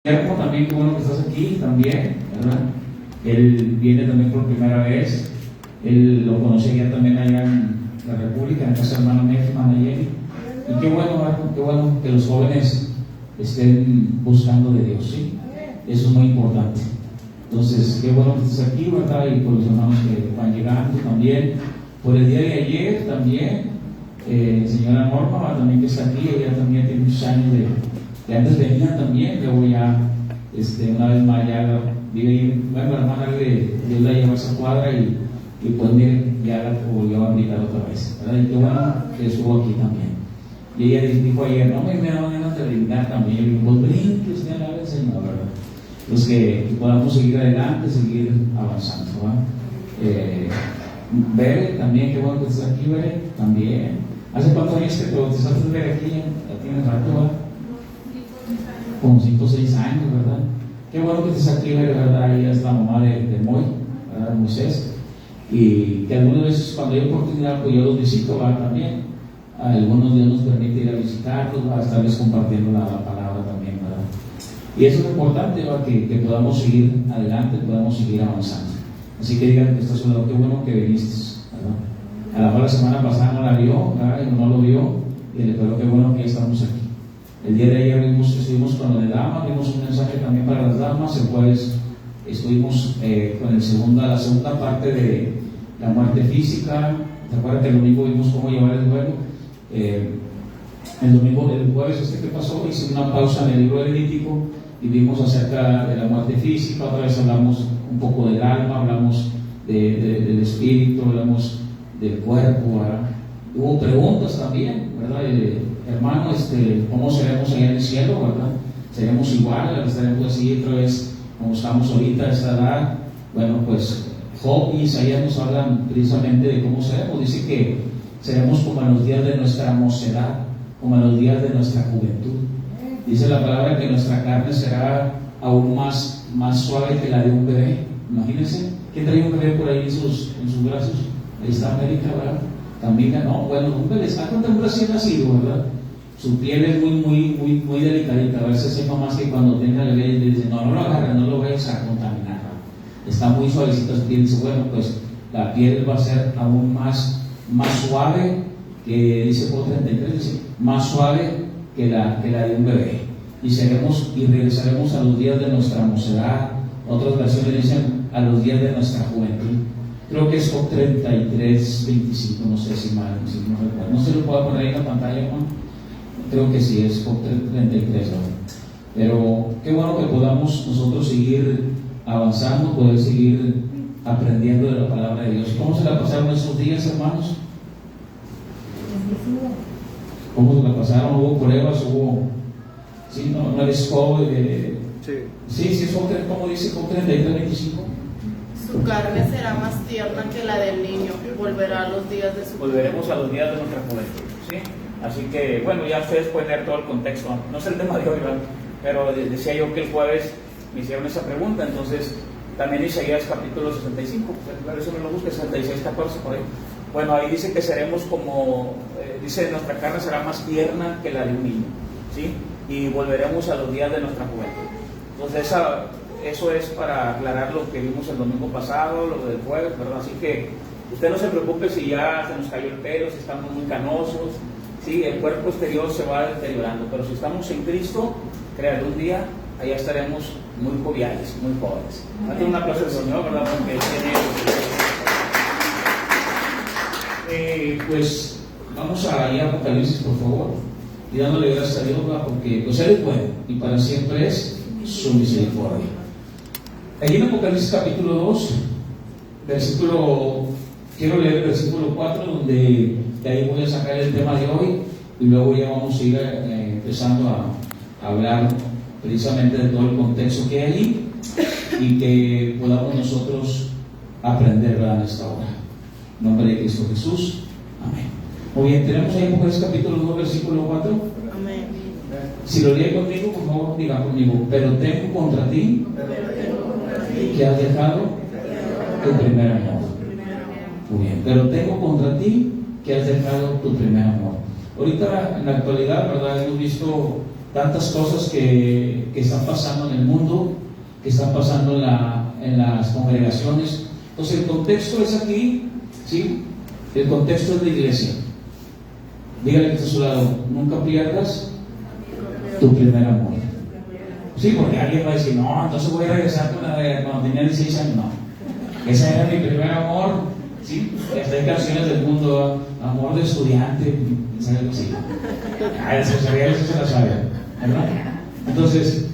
Guillermo, también qué bueno que estás aquí también, ¿verdad? Él viene también por primera vez. Él lo conocí ya también allá en la República, en casa hermana Nayeli. Y qué bueno que los jóvenes estén buscando de Dios, ¿sí? Eso es muy importante. Entonces, qué bueno que estés aquí, ¿verdad? Y por los hermanos que van llegando también. Por el día de ayer también, señora Norma, también que está aquí, ella también tiene muchos años de antes venía también, luego ya, una vez más ya vive ahí, bueno, la hermana Dios la llevó a esa cuadra y pues mire, ya la volvió a invitar otra vez, ¿verdad? Y qué bueno que estuvo aquí también. Y ella dijo ayer, no me da ganas de brindar también, y digo, pues brinque, usted la ve, Señor, ¿verdad? Entonces que podamos seguir adelante, seguir avanzando, ¿verdad? Bere, también, qué bueno que estés aquí, Bere, también. ¿Hace cuántos años que te bautizaste, Bere, aquí? Ya tienes rato, ¿verdad? Como 5 o 6 años, ¿verdad? Qué bueno que estés aquí, ¿verdad? Ella es la mamá de Moisés. Y que algunas veces cuando hay oportunidad, pues yo los visito, ¿verdad? También. Algunos Dios nos permite ir a visitarlos, ¿verdad? Estarles compartiendo la palabra también, ¿verdad? Y eso es importante, ¿verdad? Que podamos seguir adelante, podamos seguir avanzando. Así que digan que estás solo, qué bueno que viniste, ¿verdad? A lo mejor la semana pasada no la vio, ¿verdad? Y no lo vio, pero qué bueno que ya estamos aquí. El día de ayer estuvimos con lo de damas, vimos un mensaje también para las damas. El jueves estuvimos con la segunda parte de la muerte física. ¿Se acuerdan que el domingo vimos cómo llevar el duelo? El jueves que pasó, hice una pausa en el libro de Levítico y vimos acerca de la muerte física. Otra vez hablamos un poco del alma, hablamos del espíritu, hablamos del cuerpo, ¿verdad? Hubo preguntas también, ¿verdad? Hermano, ¿cómo seremos allá en el cielo, verdad? ¿Seremos igual? ¿Estaremos así otra vez como estamos ahorita a esta edad? Bueno, pues Job y Isaías nos hablan precisamente de cómo seremos. Dice que seremos como en los días de nuestra mocedad, como en los días de nuestra juventud. Dice la palabra que nuestra carne será aún más suave que la de un bebé. Imagínense, ¿quién trae un bebé por ahí en sus brazos? Ahí está América, ¿verdad? También, no, bueno, un bebé está con un recién nacido, ¿verdad? Su piel es muy delicadita. A veces hay mamás que cuando tenga el bebé dicen, no lo agarren, no lo vayas a contaminar, ¿no? Está muy suavecita su piel. Dice, bueno, pues la piel va a ser aún más suave, que dice por 33, dice, más suave que la de un bebé. Y regresaremos a los días de nuestra mocedad. Otras versiones dicen a los días de nuestra juventud. Creo que es Job 33, 25, no sé si mal, no recuerdo. No se lo puedo poner ahí en la pantalla, Juan. Creo que sí, es Job 33, ¿no? Pero qué bueno que podamos nosotros seguir avanzando, poder seguir aprendiendo de la palabra de Dios. ¿Cómo se la pasaron esos días, hermanos? ¿Cómo se la pasaron? ¿Hubo pruebas? ¿Hubo...? ¿Sí? ¿No les Job? Sí, es Job, ¿cómo dice Job 33, 25? Su carne será más tierna que la del niño, volverá a los días de su Volveremos a los días de nuestra juventud, ¿sí? Así que, bueno, ya ustedes pueden ver todo el contexto. No es el tema de hoy, ¿verdad? Pero decía yo que el jueves me hicieron esa pregunta, entonces también Isaías capítulo 65, por eso me lo busque, 66, 14, por ahí. Bueno, ahí dice que seremos como, dice, nuestra carne será más tierna que la de un niño, ¿sí? Y volveremos a los días de nuestra juventud. Entonces, eso es para aclarar lo que vimos el domingo pasado, lo del jueves, ¿verdad? Así que usted no se preocupe si ya se nos cayó el pelo, si estamos muy canosos, sí, el cuerpo exterior se va deteriorando, pero si estamos en Cristo, créanme, un día allá estaremos muy joviales, muy jóvenes. Date un aplauso al Señor, ¿verdad? Porque pues vamos a ir a Apocalipsis, por favor, y dándole gracias a Dios, ¿verdad? Porque pues Él es bueno y para siempre es su misericordia. Allí en Apocalipsis capítulo 2, quiero leer el versículo 4, donde de ahí voy a sacar el tema de hoy y luego ya vamos a ir empezando a hablar precisamente de todo el contexto que hay allí y que podamos nosotros aprender, ¿verdad?, en esta hora. En nombre de Cristo Jesús. Amén. Muy bien, tenemos ahí Apocalipsis capítulo 2, versículo 4. Amén. Si lo lee conmigo, por favor, diga conmigo. Pero tengo contra ti que has dejado tu primer amor. Muy bien, pero tengo contra ti que has dejado tu primer amor. Ahorita en la actualidad, ¿verdad?, hemos visto tantas cosas que están pasando en el mundo, que están pasando en las congregaciones. Entonces el contexto es aquí, ¿sí? El contexto es la iglesia. Dígale que está a su lado, nunca pierdas tu primer amor. Sí, porque alguien va a decir, no, entonces voy a regresar con la de cuando tenía 16 años. No, ese era mi primer amor. Sí, hay canciones del mundo, amor de estudiante, ¿sabes algo así? Eso se la sabe, ¿verdad? Entonces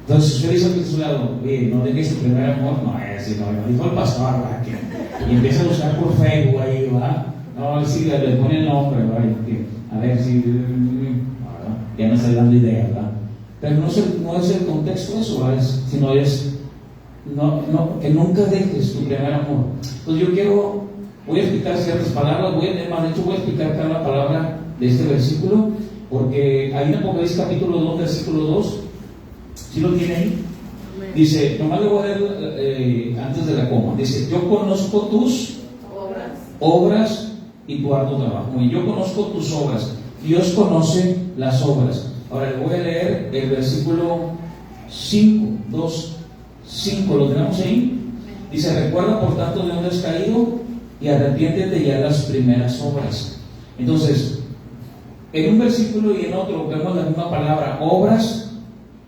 usted dice que a su lado, no dejes tu primer amor, no es así, no, dijo el pastor, ¿verdad? Y empieza a buscar por Facebook ahí, ¿verdad? No, sí, le pone el nombre, ¿verdad? A ver si, ya me estoy dando idea, ¿verdad? Pero no es el contexto eso, ¿verdad? Sino es que nunca dejes tu primer amor. Entonces voy a explicar ciertas palabras, voy a explicar cada palabra de este versículo, porque ahí en Apocalipsis capítulo 2, versículo 2, ¿sí lo tiene ahí? Dice, nomás le voy a leer antes de la coma, dice, yo conozco tus obras y tu arduo trabajo. Y yo conozco tus obras, Dios conoce las obras. Ahora le voy a leer el versículo 5, ¿lo tenemos ahí? Dice, recuerda por tanto de dónde has caído y arrepiéntete ya de las primeras obras. Entonces, en un versículo y en otro vemos la misma palabra, obras,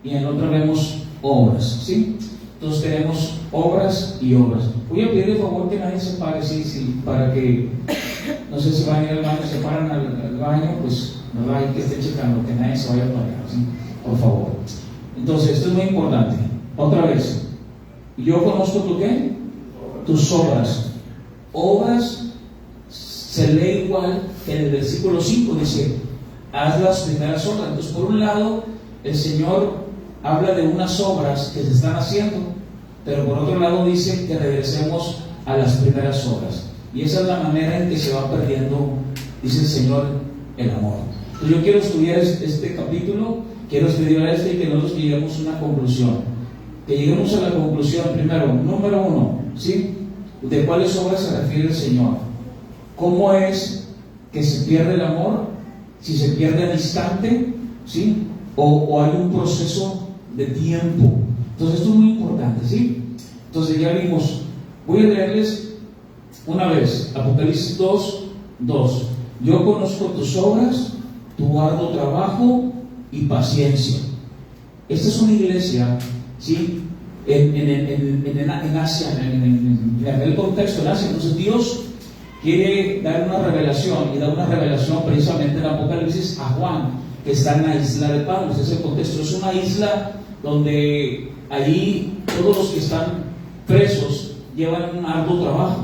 y en otro vemos obras, ¿sí? Entonces tenemos obras y obras. Voy a pedirle por favor que nadie se pare, sí, para que, no sé si van a ir al baño, se paran al baño, pues, ¿verdad? Hay que esté checando, que nadie se vaya a parar, ¿sí? Por favor. Entonces, esto es muy importante. Otra vez. Yo conozco tu qué? Tus obras. Obras se lee igual que en el versículo 5, dice, haz las primeras obras. Entonces, por un lado, el Señor habla de unas obras que se están haciendo, pero por otro lado dice que regresemos a las primeras obras. Y esa es la manera en que se va perdiendo, dice el Señor, el amor. Entonces, yo quiero estudiar este capítulo, quiero estudiar y que nosotros lleguemos a una conclusión. Que lleguemos a la conclusión, primero, número 1, ¿sí? ¿De cuáles obras se refiere el Señor? ¿Cómo es que se pierde el amor? Si se pierde al instante, ¿sí? O hay un proceso de tiempo. Entonces esto es muy importante, ¿sí? Entonces ya vimos, voy a leerles una vez, Apocalipsis 2:2. Yo conozco tus obras, tu arduo trabajo y paciencia. Esta es una iglesia, ¿sí? En Asia, en aquel contexto en Asia. Entonces Dios quiere dar una revelación, y da una revelación precisamente en Apocalipsis a Juan, que está en la isla de Patmos. Ese es el contexto. Es una isla donde allí todos los que están presos llevan un arduo trabajo,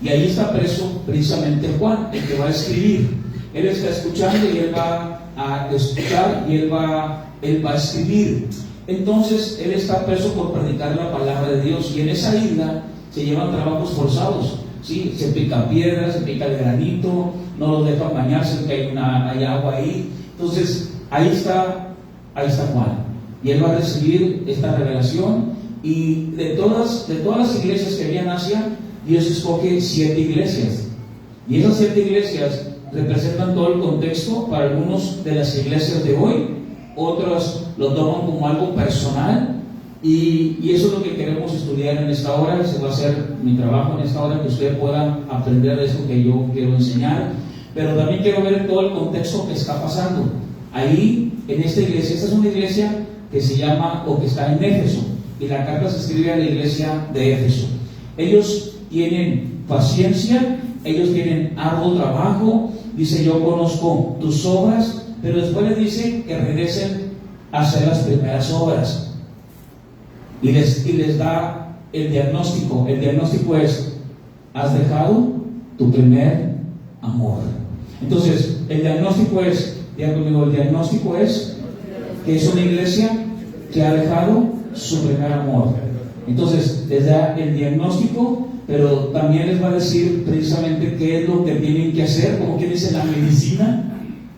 y ahí está preso precisamente Juan, el que va a escribir. Él está escuchando y él va a escuchar y él va a escribir. Entonces él está preso por predicar la palabra de Dios, y en esa isla se llevan trabajos forzados, ¿sí? Se pica piedras, se pica el granito, no los dejan bañarse porque hay agua ahí. Entonces ahí está Juan, y él va a recibir esta revelación. Y de todas las iglesias que había en Asia, Dios escoge 7 iglesias, y esas 7 iglesias representan todo el contexto para algunos de las iglesias de hoy. Otros lo toman como algo personal, y eso es lo que queremos estudiar en esta hora. Ese va a ser mi trabajo en esta hora, que usted pueda aprender de eso que yo quiero enseñar. Pero también quiero ver todo el contexto que está pasando ahí en esta iglesia. Esta es una iglesia que se llama, o que está en Éfeso, y la carta se escribe a la iglesia de Éfeso. Ellos tienen paciencia, ellos tienen arduo trabajo. Dice, yo conozco tus obras, pero después les dice que regresen a hacer las primeras obras, y les da el diagnóstico. El diagnóstico es: has dejado tu primer amor. Entonces el diagnóstico es, diga conmigo, el diagnóstico es que es una iglesia que ha dejado su primer amor. Entonces les da el diagnóstico, pero también les va a decir precisamente qué es lo que tienen que hacer, como que dice la medicina.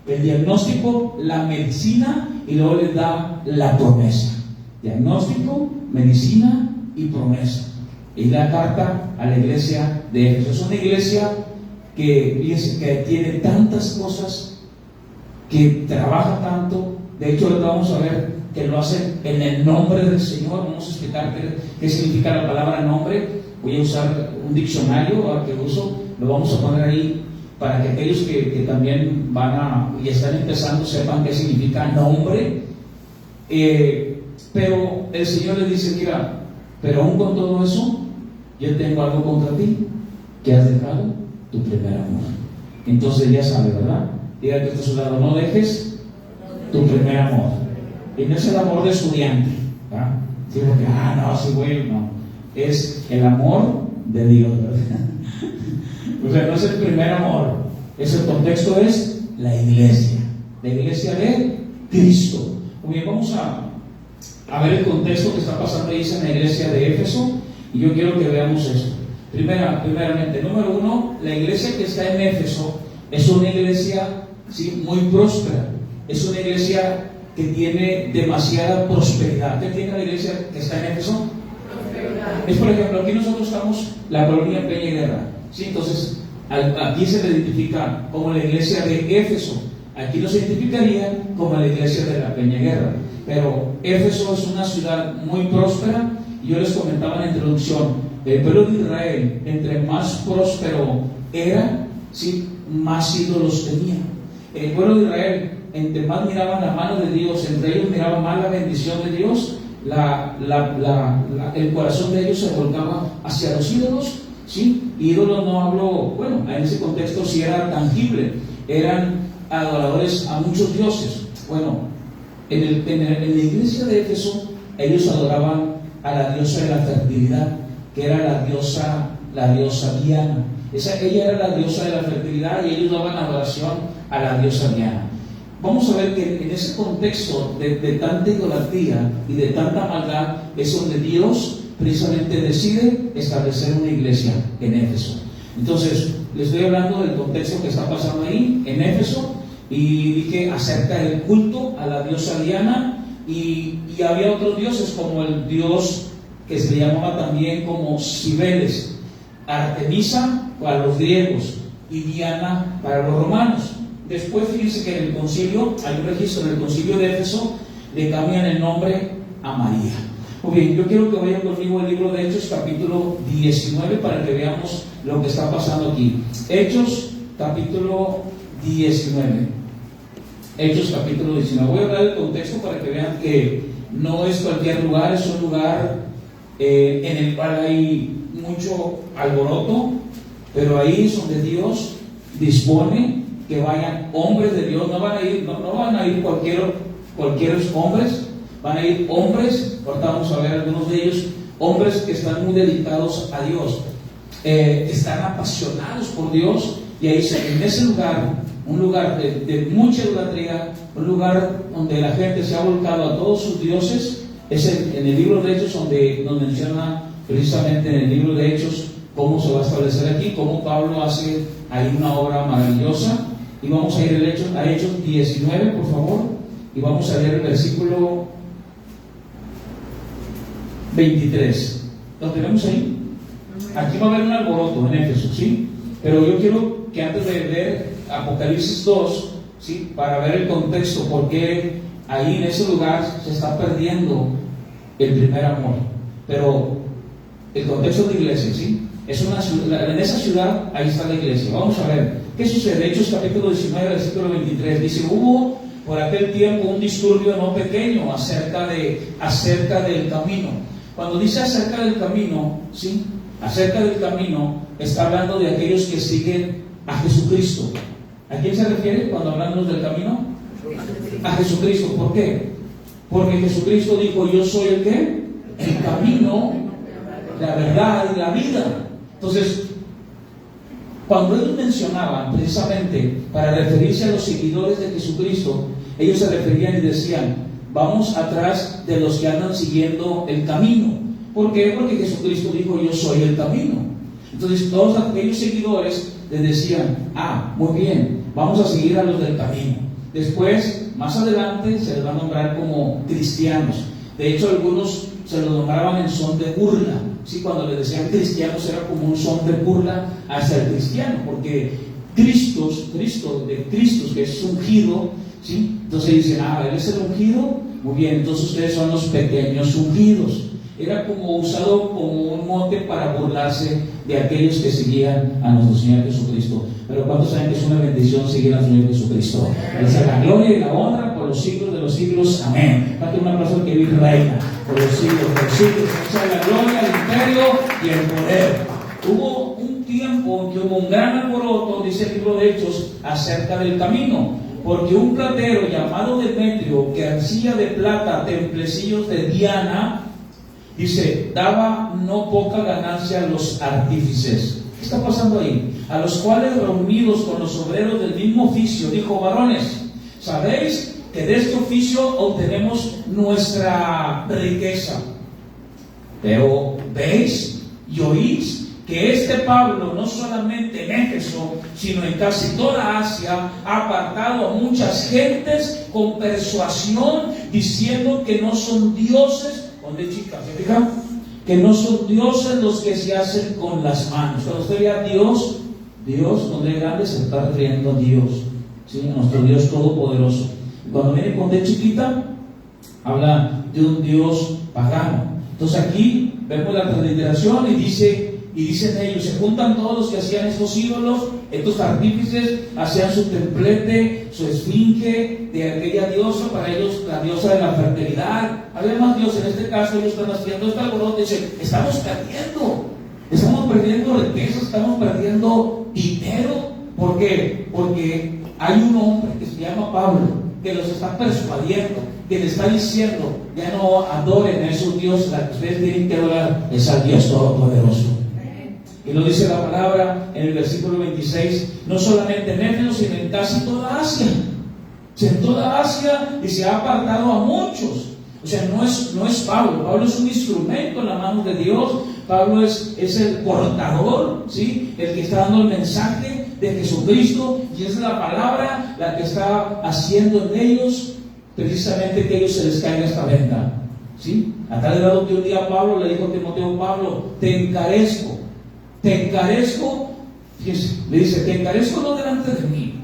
El diagnóstico, la medicina, y luego les da la promesa. Diagnóstico, medicina y promesa. Y la carta a la iglesia de Éfeso. Es una iglesia que tiene tantas cosas, que trabaja tanto, De hecho, ahorita vamos a ver que lo hacen en el nombre del Señor. Vamos a explicar qué significa la palabra nombre. Voy a usar un diccionario que uso, lo vamos a poner ahí para que aquellos que también y están empezando sepan qué significa nombre. Pero el Señor le dice, mira, pero aún con todo eso, yo tengo algo contra ti, que has dejado tu primer amor. Entonces ya sabe, ¿verdad? Diga que está a su lado, no dejes tu primer amor. Y no es el amor de estudiante, ¿verdad? Sí, porque, no, sí, güey, no. Es el amor de Dios, ¿verdad? O sea, no es el primer amor. El contexto es la iglesia de Cristo. Muy bien, vamos a ver el contexto que está pasando ahí en la iglesia de Éfeso, y yo quiero que veamos esto. Primeramente, número uno, la iglesia que está en Éfeso es una iglesia, ¿sí?, muy próspera. Es una iglesia que tiene demasiada prosperidad. ¿Qué tiene la iglesia que está en Éfeso? Es, por ejemplo, aquí nosotros estamos, la colonia Peña y Guerra, ¿sí? Entonces, aquí se le identifica como la iglesia de Éfeso. Aquí no se identificaría como la iglesia de la Peña y Guerra. Pero Éfeso es una ciudad muy próspera. Y yo les comentaba en la introducción, el pueblo de Israel, entre más próspero era, ¿sí?, más ídolos tenía. El pueblo de Israel, entre más miraban la mano de Dios, entre ellos miraban más la bendición de Dios, el corazón de ellos se volcaba hacia los ídolos, ¿sí? Ídolos no hablo, bueno, en ese contexto sí era tangible, eran adoradores a muchos dioses. Bueno, en la iglesia de Éfeso, ellos adoraban a la diosa de la fertilidad, que era la diosa Diana. Ella era la diosa de la fertilidad, y ellos daban adoración a la diosa Diana. Vamos a ver que en ese contexto de tanta idolatría y de tanta maldad es donde Dios precisamente decide establecer una iglesia en Éfeso. Entonces, les estoy hablando del contexto que está pasando ahí en Éfeso, y dije acerca del culto a la diosa Diana, y había otros dioses como el dios que se le llamaba también como Cibeles, Artemisa para los griegos y Diana para los romanos. Después fíjense que en el concilio, hay un registro en el concilio de Éfeso, le cambian el nombre a María. Muy bien, yo quiero que vayan conmigo al libro de Hechos capítulo 19 para que veamos lo que está pasando aquí. Hechos capítulo 19. Hechos capítulo 19. Voy a hablar del contexto para que vean que no es cualquier lugar, es un lugar en el cual hay mucho alboroto, pero ahí es donde Dios dispone que vayan hombres de Dios. No van a ir cualquier hombres, van a ir hombres, ahorita vamos a ver algunos de ellos, hombres que están muy dedicados a Dios, están apasionados por Dios, y ahí en ese lugar, un lugar de mucha idolatría, un lugar donde la gente se ha volcado a todos sus dioses, es en el libro de Hechos donde nos menciona precisamente en el libro de Hechos cómo se va a establecer aquí, cómo Pablo hace ahí una obra maravillosa. Y vamos a ir a Hechos 19, por favor, y vamos a leer el versículo 23. ¿Lo tenemos ahí? Aquí va a haber un alboroto en Éfeso, ¿sí? Pero yo quiero que antes de ver Apocalipsis 2, ¿sí?, para ver el contexto, porque ahí en ese lugar se está perdiendo el primer amor. Pero el contexto de la iglesia, ¿sí? Es una ciudad, en esa ciudad ahí está la iglesia. Vamos a ver qué sucede. Hechos capítulo 19, versículo 23 dice: hubo por aquel tiempo un disturbio no pequeño acerca del camino. Cuando dice acerca del camino, ¿sí?, acerca del camino está hablando de aquellos que siguen a Jesucristo. ¿A quién se refiere cuando hablamos del camino? A Jesucristo. ¿Por qué? Porque Jesucristo dijo: yo soy el ¿qué? El camino, la verdad y la vida. Entonces, cuando ellos mencionaban precisamente para referirse a los seguidores de Jesucristo, ellos se referían y decían: vamos atrás de los que andan siguiendo el camino. ¿Por qué? Porque Jesucristo dijo: yo soy el camino. Entonces todos aquellos seguidores les decían: muy bien, vamos a seguir a los del camino. Después, más adelante, se les va a nombrar como cristianos. De hecho, algunos se los nombraban en son de burla, ¿sí? Cuando les decían cristianos era como un son de burla hacia el cristiano, porque Cristo, que es ungido, ¿sí? Entonces dicen, él es el ungido, muy bien, entonces ustedes son los pequeños ungidos. Era como usado como un mote para burlarse de aquellos que seguían a nuestro Señor Jesucristo. Pero ¿cuántos saben que es una bendición seguir al Señor Jesucristo? Él sea la gloria y la honra por los siglos de los siglos. Amén. Date un aplauso que vive reina por los siglos de los siglos. Él sea la gloria, el imperio y el poder. Hubo un tiempo en que hubo un gran alboroto, dice el libro de Hechos, acerca del camino, porque un platero llamado Demetrio, que hacía de plata templecillos de Diana, dice, daba no poca ganancia a los artífices. ¿Qué está pasando ahí? A los cuales, reunidos con los obreros del mismo oficio, dijo, varones, ¿sabéis que de este oficio obtenemos nuestra riqueza? Pero veis y oís que este Pablo, no solamente en Éfeso, sino en casi toda Asia, ha apartado a muchas gentes con persuasión, diciendo que no son dioses. ¿Dónde, chicas? ¿Se fijan? Que no son dioses los que se hacen con las manos. Cuando usted vea Dios, donde es grande, se está refiriendo a Dios, ¿sí? A nuestro Dios todopoderoso. Y cuando viene con D chiquita, habla de un Dios pagano. Entonces aquí vemos la transliteración y dicen ellos, se juntan todos los que hacían estos ídolos, estos artífices, hacían su templete, su esfinge de aquella diosa, para ellos la diosa de la fertilidad. Había más dioses, en este caso ellos están haciendo este alboroto y dicen, estamos perdiendo riqueza, estamos perdiendo dinero. ¿Por qué? Porque hay un hombre que se llama Pablo, que los está persuadiendo, que les está diciendo, ya no adoren a esos dioses, la que ustedes tienen que adorar es al Dios todopoderoso. Y lo dice la palabra en el versículo 26, no solamente en Éfeso, sino en casi toda Asia. O sea, en toda Asia, y se ha apartado a muchos. O sea, no es Pablo. Pablo es un instrumento en la mano de Dios. Pablo es el portador, ¿sí? El que está dando el mensaje de Jesucristo, y es la palabra la que está haciendo en ellos precisamente que ellos se les caiga esta venda, ¿sí? A tal grado que un día Pablo le dijo a Timoteo, Pablo, te encarezco, fíjense, le dice, te encarezco no delante de mí,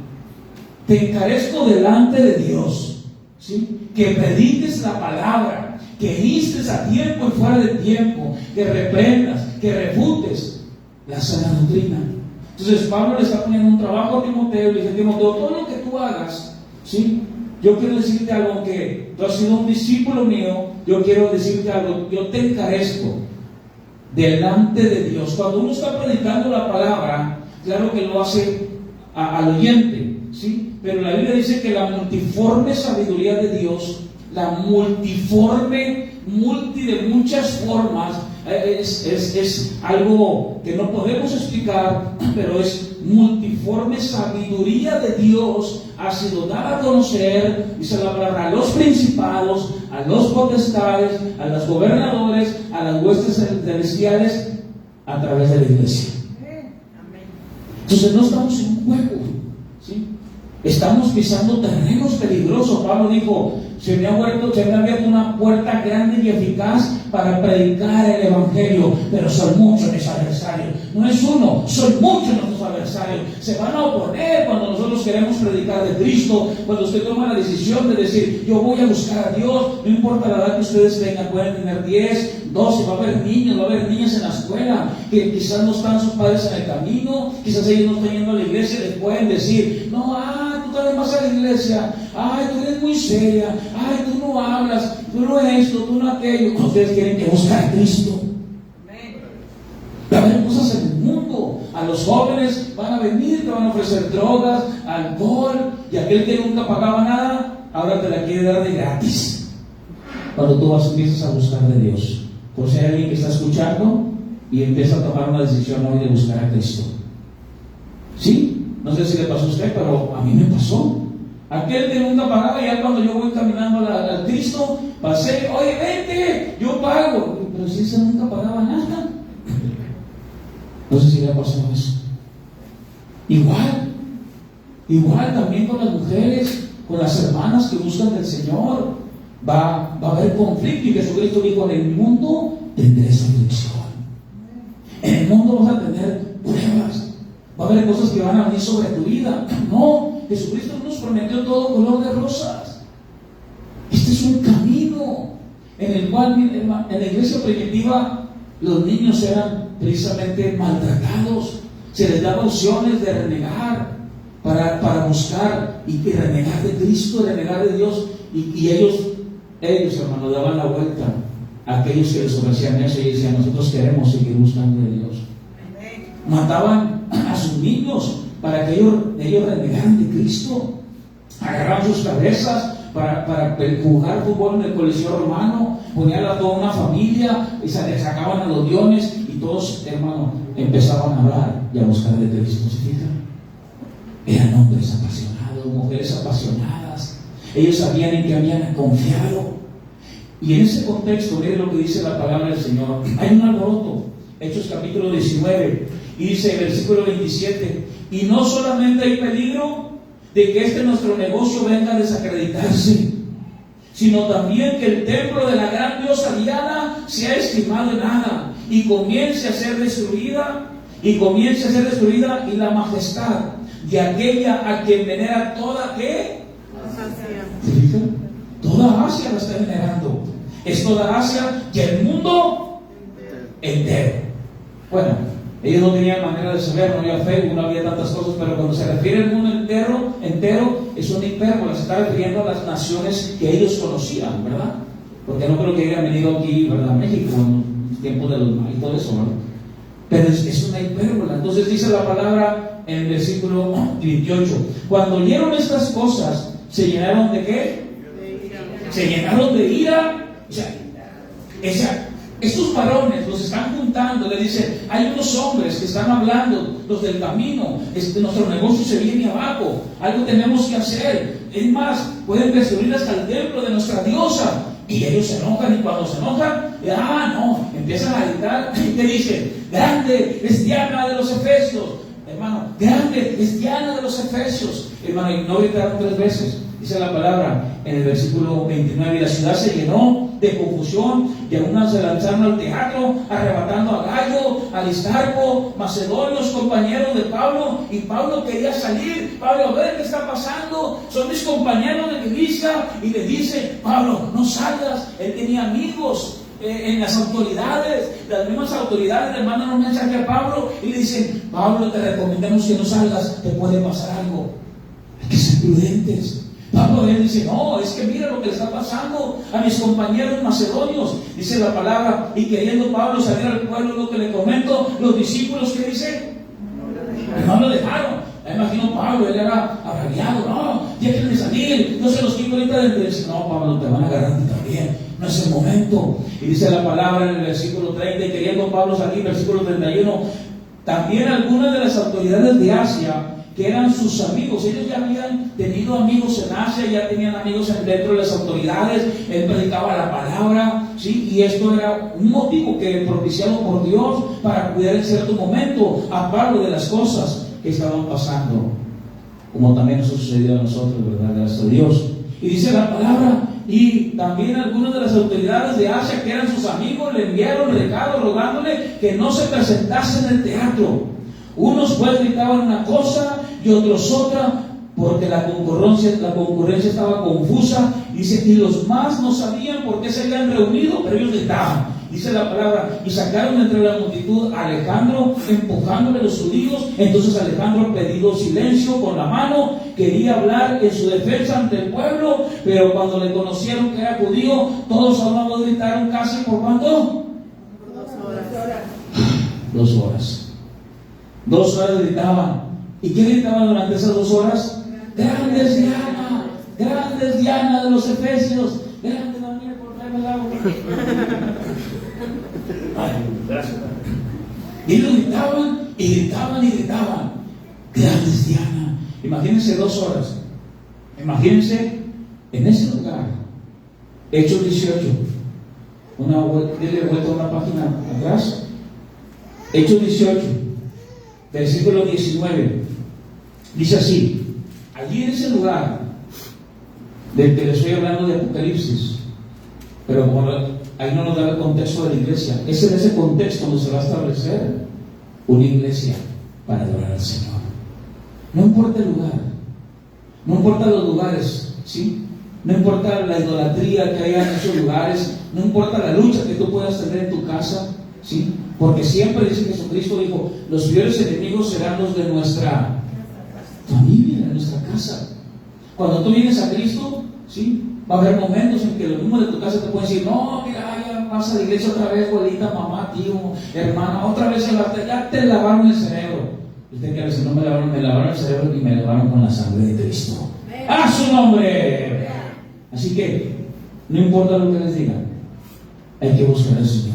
te encarezco delante de Dios, ¿sí? Que prediques la palabra, que instes a tiempo y fuera de tiempo, que reprendas, que refutes la sana doctrina. Entonces Pablo le está poniendo un trabajo a Timoteo y le dice, Timoteo, todo lo que tú hagas, ¿sí? Yo quiero decirte algo, que tú has sido un discípulo mío, yo quiero decirte algo, yo te encarezco delante de Dios. Cuando uno está predicando la palabra, claro que lo hace al oyente, ¿sí? Pero la Biblia dice que la multiforme sabiduría de Dios, la multiforme, de muchas formas, es algo que no podemos explicar, pero es multiforme sabiduría de Dios, ha sido dada a conocer, dice la palabra, a los principados, a los potestades, a los gobernadores, a las huestes celestiales, a través de la iglesia. Entonces no estamos en un juego, ¿sí? Estamos pisando terrenos peligrosos. Pablo dijo, se me ha abierto una puerta grande y eficaz para predicar el Evangelio, pero son muchos mis adversarios. No es uno, son muchos nuestros adversarios. Se van a oponer cuando nosotros queremos predicar de Cristo, cuando usted toma la decisión de decir, yo voy a buscar a Dios, no importa la edad que ustedes tengan, pueden tener 10, 12, va a haber niños, va a haber niñas en la escuela, que quizás no están sus padres en el camino, quizás ellos no están yendo a la iglesia, les pueden decir, no, tú también vas a la iglesia, ay, tú eres muy seria, ay, tú no hablas, tú no esto, tú no aquello. Ustedes tienen que buscar a Cristo. Va a haber cosas en el mundo. A los jóvenes van a venir, te van a ofrecer drogas, alcohol, y aquel que nunca pagaba nada, ahora te la quiere dar de gratis. Cuando tú empiezas a buscar de Dios. Por si hay alguien que está escuchando y empieza a tomar una decisión hoy de buscar a Cristo. ¿Sí? No sé si le pasó a usted, pero a mí me pasó. Aquel que nunca pagaba, ya cuando yo voy caminando al Cristo, pasé, oye, vente, yo pago. Pero si ese nunca pagaba nada. No sé si le ha pasado eso. Igual también con las mujeres, con las hermanas que buscan del Señor. Va a haber conflicto, y Jesucristo dijo, en el mundo tendréis aflicción. En el mundo vas a tener pruebas. Va a haber cosas que van a venir sobre tu vida. No, Jesucristo no nos prometió todo color de rosas. Este es un camino en el cual, en la iglesia primitiva, los niños eran precisamente maltratados. Se les daba opciones de renegar para buscar y renegar de Cristo, renegar de Dios. Y ellos, hermanos, daban la vuelta a aquellos que les ofrecían eso y decían: nosotros queremos seguir buscando de Dios. Mataban a sus niños para que ellos renegaran de Cristo. Agarraban sus cabezas para jugar fútbol en el Coliseo Romano, ponían a toda una familia y se les sacaban a los leones y todos, hermano, empezaban a hablar y a buscar de Cristo. ¿Se fijan? Eran hombres apasionados, mujeres apasionadas. Ellos sabían en qué habían confiado. Y en ese contexto, miren lo que dice la palabra del Señor. Hay un alboroto. Hechos capítulo 19. Y dice el versículo 27. Y no solamente hay peligro de que nuestro negocio venga a desacreditarse, sino también que el templo de la gran diosa Diana sea estimado en nada y comience a ser destruida, y la majestad de aquella a quien venera toda, ¿qué? ¿Se fijan? Toda Asia la está venerando. Es toda Asia y el mundo entero. Bueno, ellos no tenían manera de saber, no había Facebook, no había tantas cosas, pero cuando se refiere al mundo entero es una hipérbole, se está refiriendo a las naciones que ellos conocían, ¿verdad? Porque no creo que hayan venido aquí, ¿verdad?, a México en tiempos de los mayas y todo eso, ¿verdad? Pero es una hipérbole. Entonces dice la palabra en el versículo 28: cuando oyeron estas cosas, ¿se llenaron de qué? Se llenaron de ira. O sea, estos varones los están juntando, le dicen: hay unos hombres que están hablando, los del camino, nuestro negocio se viene abajo, algo tenemos que hacer. Es más, pueden destruir hasta el templo de nuestra diosa. Y ellos se enojan, y cuando se enojan, empiezan a gritar. ¿Qué dicen? Grande es Diana de los Efesios. Hermano, grande es Diana de los Efesios. Hermano, y no gritaron 3 veces. Dice la palabra en el versículo 29: y la ciudad se llenó de confusión, y algunas se lanzaron al teatro, arrebatando a Gallo, Aristarco, macedonios, compañeros de Pablo. Y Pablo quería salir. Pablo, a ver qué está pasando, son mis compañeros de milicia. Y le dice: Pablo, no salgas. Él tenía amigos en las autoridades. Las mismas autoridades le mandan un mensaje a Pablo y le dicen: Pablo, te recomendamos que no salgas, te puede pasar algo. Hay que ser prudentes. Pablo él dice: no, es que mira lo que le está pasando a mis compañeros macedonios. Dice la palabra: y queriendo Pablo salir al pueblo, lo que le comento, los discípulos, ¿qué dicen? No lo dejaron. Me imagino Pablo, él era agraviado: no, déjenme salir, yo se los quito ahorita del. No, Pablo, te van a agarrar a ti también, no es el momento. Y dice la palabra en el versículo 30: y queriendo Pablo salir, versículo 31, también algunas de las autoridades de Asia, que eran sus amigos, ellos ya habían tenido amigos en Asia, ya tenían amigos dentro de las autoridades, él predicaba la palabra, ¿sí? Y esto era un motivo que propiciado por Dios para cuidar en cierto momento a Pablo de las cosas que estaban pasando, como también eso sucedió a nosotros, ¿verdad? Gracias a Dios. Y dice la palabra: y también algunas de las autoridades de Asia, que eran sus amigos, le enviaron recados rogándole que no se presentase en el teatro. Unos pues gritaban una cosa y otros otra, porque la concurrencia estaba confusa. Dice: y los más no sabían por qué se habían reunido, pero ellos gritaban. Dice la palabra: y sacaron entre la multitud a Alejandro, empujándole a los judíos. Entonces Alejandro, pedido silencio con la mano, quería hablar en su defensa ante el pueblo, pero cuando le conocieron que era judío, todos a una voz gritaron casi por ¿cuánto? 2 horas. 2 horas gritaban. ¿Y qué gritaban durante esas 2 horas? Grande es Diana, grande es Diana de los Efesios, grande Daniel por traerme el agua. Ay, gracias. Y ellos gritaban y gritaban y gritaban: grande es Diana. Imagínense 2 horas. Imagínense en ese lugar. Hechos 18. Dile vuelta una página atrás. Hechos 18. Versículo 19, dice así: allí en ese lugar del que les estoy hablando de Apocalipsis, pero como ahí no nos da el contexto de la iglesia, es en ese contexto donde se va a establecer una iglesia para adorar al Señor. No importa el lugar, No importa los lugares, ¿sí? No importa la idolatría que haya en esos lugares, no importa la lucha que tú puedas tener en tu casa, ¿sí? Porque siempre dice Jesucristo, dijo, los peores enemigos serán los de nuestra familia, de nuestra casa. Cuando tú vienes a Cristo, ¿sí? Va a haber momentos en que los mismos de tu casa te pueden decir, no, mira, ya vas a la iglesia otra vez, abuelita, mamá, tío, hermana, otra vez ya te lavaron el cerebro. Y usted quiere decir, no me lavaron el cerebro y me lavaron con la sangre de Cristo. ¡A su nombre! Así que, no importa lo que les digan, hay que buscar al Señor.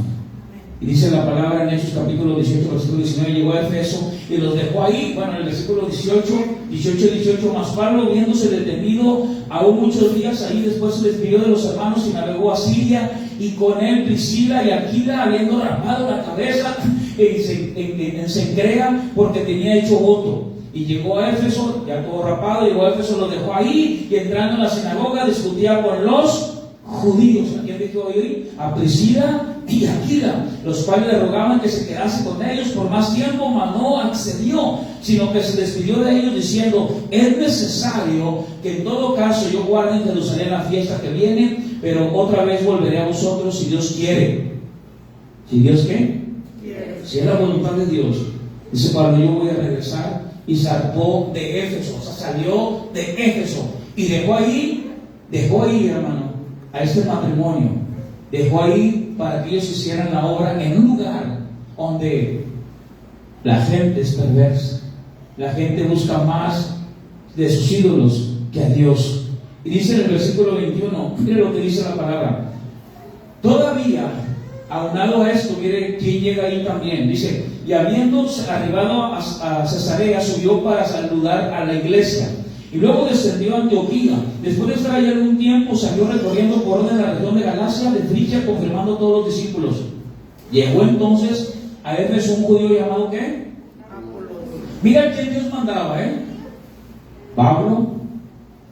Y dice la palabra en Hechos capítulo 18, versículo 19, llegó a Efeso y los dejó ahí. Bueno, en el versículo 18, más Pablo, viéndose detenido aún muchos días ahí, después se despidió de los hermanos y navegó a Siria, y con él Priscila y Aquila, habiendo rapado la cabeza en Cencrea, porque tenía hecho voto. Y llegó a Éfeso, ya todo rapado, llegó a Éfeso, los dejó ahí, y entrando en la sinagoga discutía con los judíos. ¿A quién dejó hoy? A Priscila y Aquila, los cuales le rogaban que se quedase con ellos por más tiempo, mas no accedió, sino que se despidió de ellos diciendo, es necesario que en todo caso yo guarde en Jerusalén la fiesta que viene, pero otra vez volveré a vosotros si Dios quiere. ¿Si Dios qué? Si es la voluntad de Dios. Dice Pablo, yo voy a regresar. Y zarpó de Éfeso, o sea, salió de Éfeso y dejó ahí, hermano, a este matrimonio, dejó ahí para que ellos hicieran la obra en un lugar donde la gente es perversa, la gente busca más de sus ídolos que a Dios. Y dice en el versículo 21, mire lo que dice la palabra, todavía, aunado a esto, mire quién llega ahí también, dice, y habiendo arribado a Cesarea, subió para saludar a la iglesia. Y luego descendió a Antioquía. Después de estar allá algún tiempo, salió recorriendo por orden de la región de Galacia, de Frigia, confirmando a todos los discípulos. Llegó entonces a Éfeso un judío llamado ¿qué? Mira quién Dios mandaba, Pablo,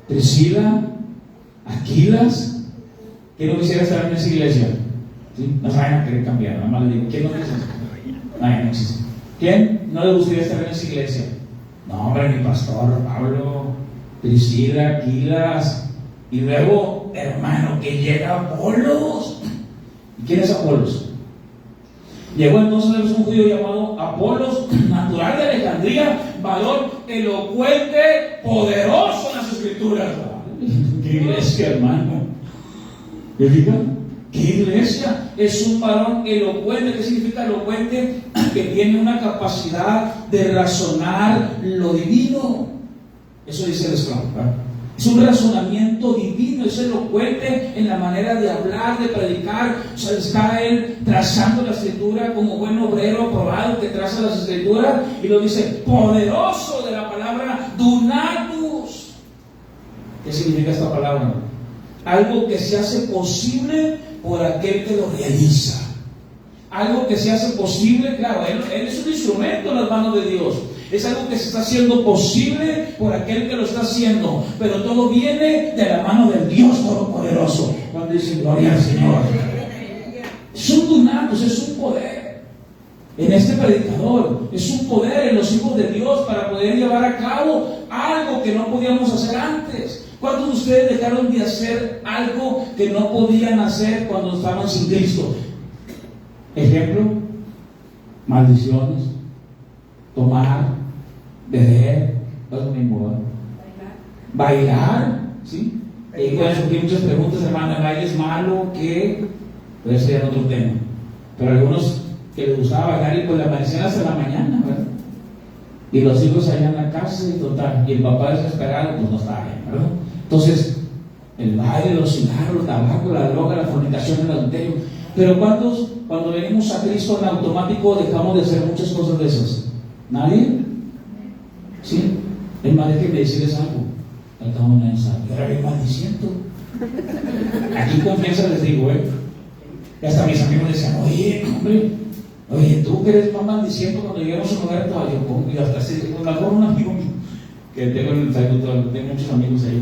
Priscila, Aquilas. ¿Quién no quisiera estar en esa iglesia? ¿Sí? No se vayan a querer cambiar, nada más le digo, ¿quién no quisiera? Ay, no existe. ¿Quién no le gustaría estar en esa iglesia? No, hombre, mi pastor, Pablo, Priscila, Aquilas. Y luego, hermano, que llega Apolos. ¿Y quién es Apolos? Llegó entonces un judío llamado Apolos, natural de Alejandría, varón elocuente, poderoso en las escrituras. ¡Qué iglesia, hermano! ¿Me fijan? ¿Qué iglesia? Es un varón elocuente. ¿Qué significa elocuente? Que tiene una capacidad de razonar lo divino. Eso dice el esclavo, ¿verdad? Es un razonamiento divino, es elocuente en la manera de hablar, de predicar. O sea, está él trazando la escritura como buen obrero aprobado que traza las escrituras, y lo dice poderoso, de la palabra dunatus. ¿Qué significa esta palabra? Algo que se hace posible por aquel que lo realiza. Algo que se hace posible, claro, él es un instrumento en las manos de Dios. Es algo que se está haciendo posible por aquel que lo está haciendo, pero todo viene de la mano del Dios Todopoderoso. Cuando dicen gloria al Señor, es un dunatos, es un poder en este predicador, es un poder en los hijos de Dios para poder llevar a cabo algo que no podíamos hacer antes. ¿Cuántos de ustedes dejaron de hacer algo que no podían hacer cuando estaban sin Cristo? Ejemplo, maldiciones, tomar, beber, bailar, ¿sí? Y pueden surgir muchas preguntas, hermano, ¿el baile es malo? ¿Qué? Puede ser otro tema. Pero algunos que les gustaba bailar y pues la amanecían hasta la mañana, ¿verdad? Y los hijos allá en la casa y total, y el papá desesperado, pues no estaba bien, ¿verdad? Entonces, el baile, los cigarros, el tabaco, la droga, la fornicación, el adulterio. Pero ¿cuántos, cuando venimos a Cristo, en automático dejamos de hacer muchas cosas de esas? ¿Nadie? ¿Sí? Es más, déjenme decirles algo. Acabo de pensar, yo era bien maldiciento. Aquí confianza les digo, Y hasta mis amigos decían, oye, hombre, oye, tú que eres más maldiciento cuando llegamos a un lugar todavía. Y hasta así, mejor un amigo mío, que tengo en el Facebook, tengo muchos amigos ahí.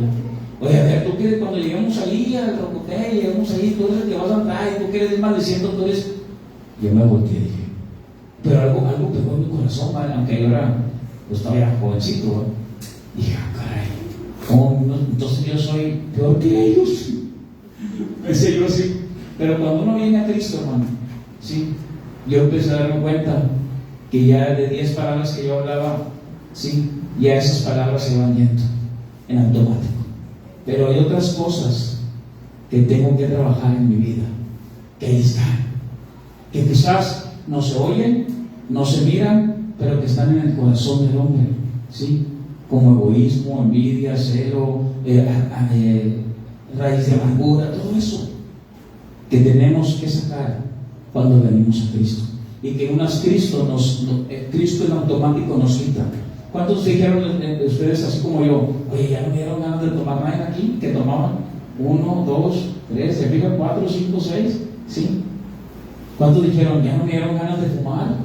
Oye, a ver, tú que cuando llegamos ahí al Rocoté, llegamos ahí, tú eres el que vas a entrar, y tú que eres maldiciendo, tú eres. Yo me volteé y dije, pero algo pegó en mi corazón, ¿vale? Aunque yo era, pues todavía jovencito, Dije, caray, Oh, no, entonces yo soy peor que ellos. Pensé yo así. Pero cuando uno viene a Cristo, hermano, ¿sí? Yo empecé a darme cuenta que ya de 10 palabras que yo hablaba, ¿sí? Ya esas palabras se van yendo en automático. Pero hay otras cosas que tengo que trabajar en mi vida, que ahí están, que quizás no se oyen, no se miran, pero que están en el corazón del hombre, ¿sí? Como egoísmo, envidia, celo, raíz de amargura, todo eso que tenemos que sacar cuando venimos a Cristo. Y que Cristo en automático nos quita. ¿Cuántos dijeron de ustedes, así como yo, oye, ya no me dieron ganas de tomar nada aquí? Que tomaban 1, 2, 3, se fijan, 4, 5, 6, ¿sí? ¿Cuántos dijeron, ya no me dieron ganas de fumar?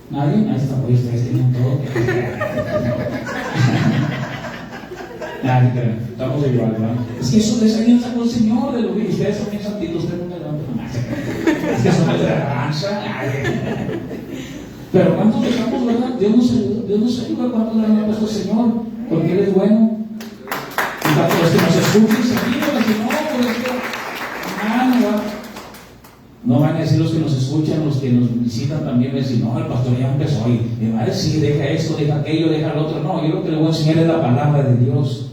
¿Nadie? Ahí está, oye, ustedes tenían todo. Nadie, pero estamos igual, ¿verdad? Es que eso les ayuda sacó el Señor de lo que ustedes son bien santitos, ustedes nunca levantan más. Es que son de la rancha. Pero ¿cuántos dejamos, verdad? Dios nos ayuda, ¿cuántos le han puesto al Señor? Porque Él es bueno. Y para los que nos escuchen, seguimos, si no, pues es que, no van a decir los que nos escuchan, los que nos visitan también, van a decir, no, el pastor ya empezó y me va a decir, deja esto, deja aquello, deja lo otro. No, yo lo que le voy a enseñar es la palabra de Dios.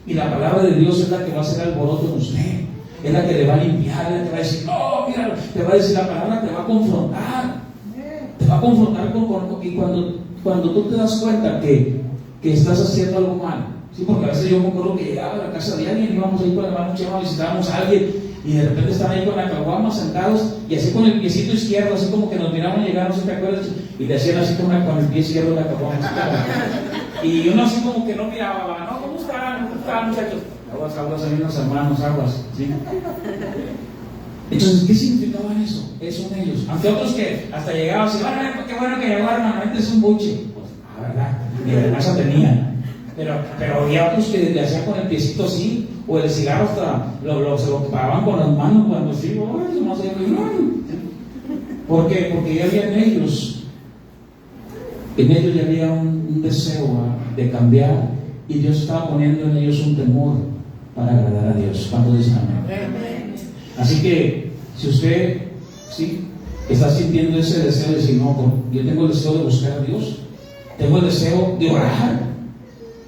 Y la palabra de Dios es la que va a hacer alboroto en usted, es la que le va a limpiar, es la que va a decir, no, mira, te va a decir la palabra, te va a confrontar, y cuando tú te das cuenta que estás haciendo algo mal, ¿sí? Porque a veces yo me acuerdo que llegaba a la casa de alguien, íbamos ahí con el hermano Chema, visitábamos a alguien, y de repente están ahí con la caguama sentados, y así con el piecito izquierdo, así como que nos miraban llegar, no sé si te acuerdas, y le hacían así con el pie izquierdo la caguama. Y uno así como que no miraba, ¿no? ¿Cómo están, muchachos? Aguas, ahí unos hermanos, aguas, ¿sí? Entonces, ¿qué significaba eso? Eso en ellos. Aunque otros que hasta llegaban así, bueno, qué bueno que llegó, hermano, este es un buche. Pues, verdad, ni de casa tenían. Pero había otros que le hacían con el piecito así, o el cigarro hasta se lo pagaban con las manos cuando sí, no sé, ¿por qué? Porque ya había en ellos ya había un deseo de cambiar, y Dios estaba poniendo en ellos un temor para agradar a Dios. ¿Cuánto dicen amén? Así que, si usted ¿sí? está sintiendo ese deseo de decir, no, yo tengo el deseo de buscar a Dios, tengo el deseo de orar,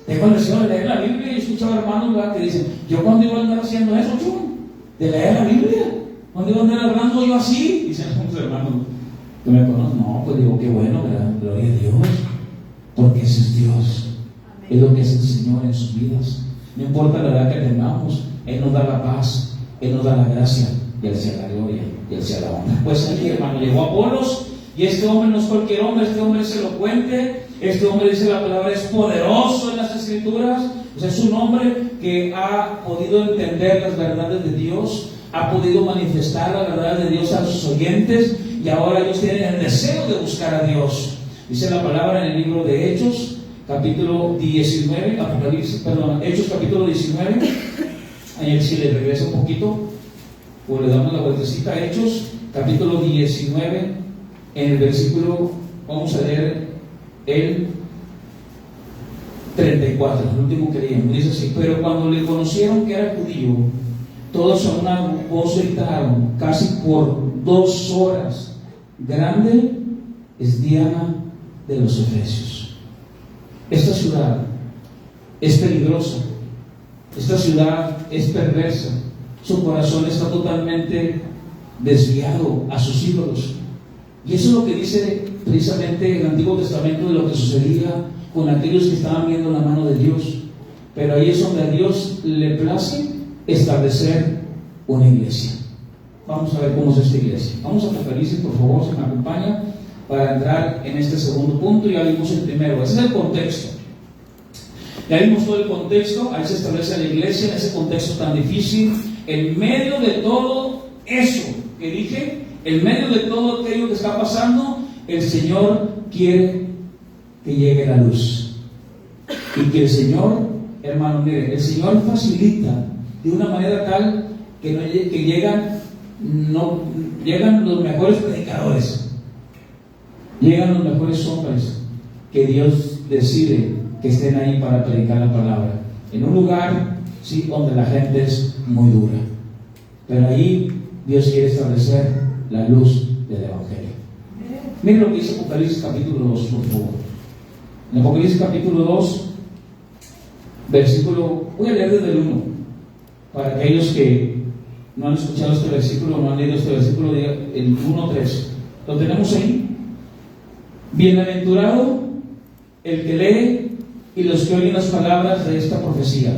tengo el deseo de leer la Biblia, y he escuchado hermanos, ¿verdad?, que dicen, yo cuando iba a andar haciendo eso, de leer la Biblia, cuando iba a andar hablando yo así, dicen algunos hermanos que me conocen, no, pues digo, qué bueno, ¿verdad? Gloria a Dios, porque ese es Dios, es lo que es el Señor en sus vidas. No importa la edad que tengamos, Él nos da la paz, Él nos da la gracia, y Él sea la gloria, y Él sea la honra. Pues aquí, hermano, llegó Apolos, y este hombre no es cualquier hombre, este hombre es elocuente, este hombre, dice la palabra, es poderoso en las Escrituras. O sea, es un hombre que ha podido entender las verdades de Dios, ha podido manifestar la verdad de Dios a sus oyentes, y ahora ellos tienen el deseo de buscar a Dios. Dice la palabra en el libro de Hechos, capítulo 19, Hechos capítulo 19, si le regresa un poquito, o le damos la vueltecita, Hechos capítulo 19, en el versículo, vamos a leer el 34, el último que leíamos, dice así: pero cuando le conocieron que era judío, todos a una voz gritaron, casi por 2 horas, grande es Diana de los Efesios. Esta ciudad es peligrosa, esta ciudad es perversa, su corazón está totalmente desviado a sus ídolos. Y eso es lo que dice precisamente el Antiguo Testamento de lo que sucedía con aquellos que estaban viendo la mano de Dios. Pero ahí es donde a Dios le place establecer una iglesia. Vamos a ver cómo es esta iglesia. Vamos a Apocalipsis, por favor, si me acompaña, para entrar en este segundo punto. Ya vimos el primero, ese es el contexto. Ya vimos todo el contexto, ahí se establece la iglesia en ese contexto tan difícil, en medio de todo eso que dije, en medio de todo aquello que está pasando, el Señor quiere que llegue la luz. Y que el Señor, hermano, mire, el Señor facilita de una manera tal que llegan los mejores predicadores, llegan los mejores hombres que Dios decide que estén ahí para predicar la palabra. en un lugar, sí, donde la gente es muy dura. Pero ahí Dios quiere establecer la luz del Evangelio. Miren lo que dice Apocalipsis capítulo 2, por favor. En Apocalipsis capítulo 2, versículo, voy a leer desde el 1, para aquellos que no han escuchado este versículo, no han leído este versículo, el 1:3. ¿Lo tenemos ahí? Bienaventurado el que lee y los que oyen las palabras de esta profecía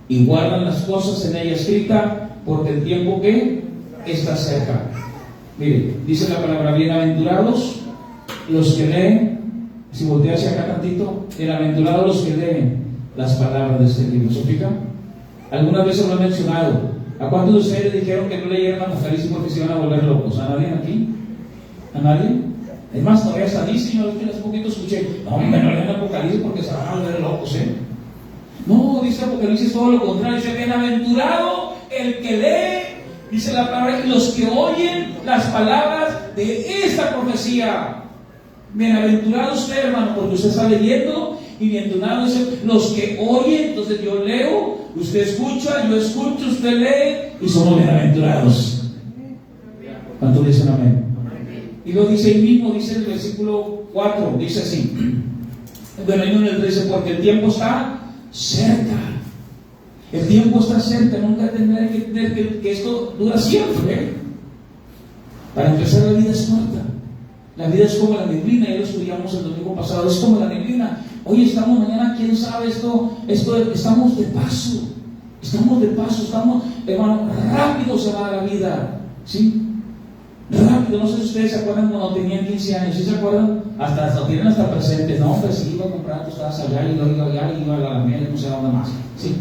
y guardan las cosas en ella escritas, porque el tiempo que está cerca. Mire, dice la palabra: bienaventurados los que leen. Si voltea hacia acá tantito, bienaventurados los que leen las palabras de este libro. ¿Se explica? Algunas veces lo he mencionado. ¿A cuántos de ustedes dijeron que no leyeran Apocalipsis porque se iban a volver locos? ¿A nadie aquí? ¿A nadie? Es más, todavía hasta dice, yo hace poquito escuché: no, hombre, no lean Apocalipsis porque se van a volver locos, No, dice Apocalipsis todo lo contrario. Dice: bienaventurado el que lee, dice la palabra, y los que oyen las palabras de esta profecía. Bienaventurado usted, hermano, porque usted está leyendo, y bienaventurado los que oyen. Entonces yo leo, usted escucha, yo escucho, usted lee, y somos bienaventurados. ¿Cuántos dicen amén? Y lo dice ahí mismo, dice el versículo 4, dice así. Bueno, ahí en el 13, porque el tiempo está cerca. El tiempo está cerca, nunca tendrá que tener que esto dura siempre. Para empezar, la vida es corta. La vida es como la neblina, ya lo estudiamos el domingo pasado, es como la neblina. Hoy estamos, mañana quién sabe, esto estamos de paso. Estamos, hermano, rápido se va la vida, ¿sí? Rápido. No sé si ustedes se acuerdan cuando tenían 15 años, ¿sí se acuerdan? Hasta tienen hasta presentes, no, pues si iba a comprar tostadas allá, y iba allá, y iba a la miel, no sé dónde más, ¿sí?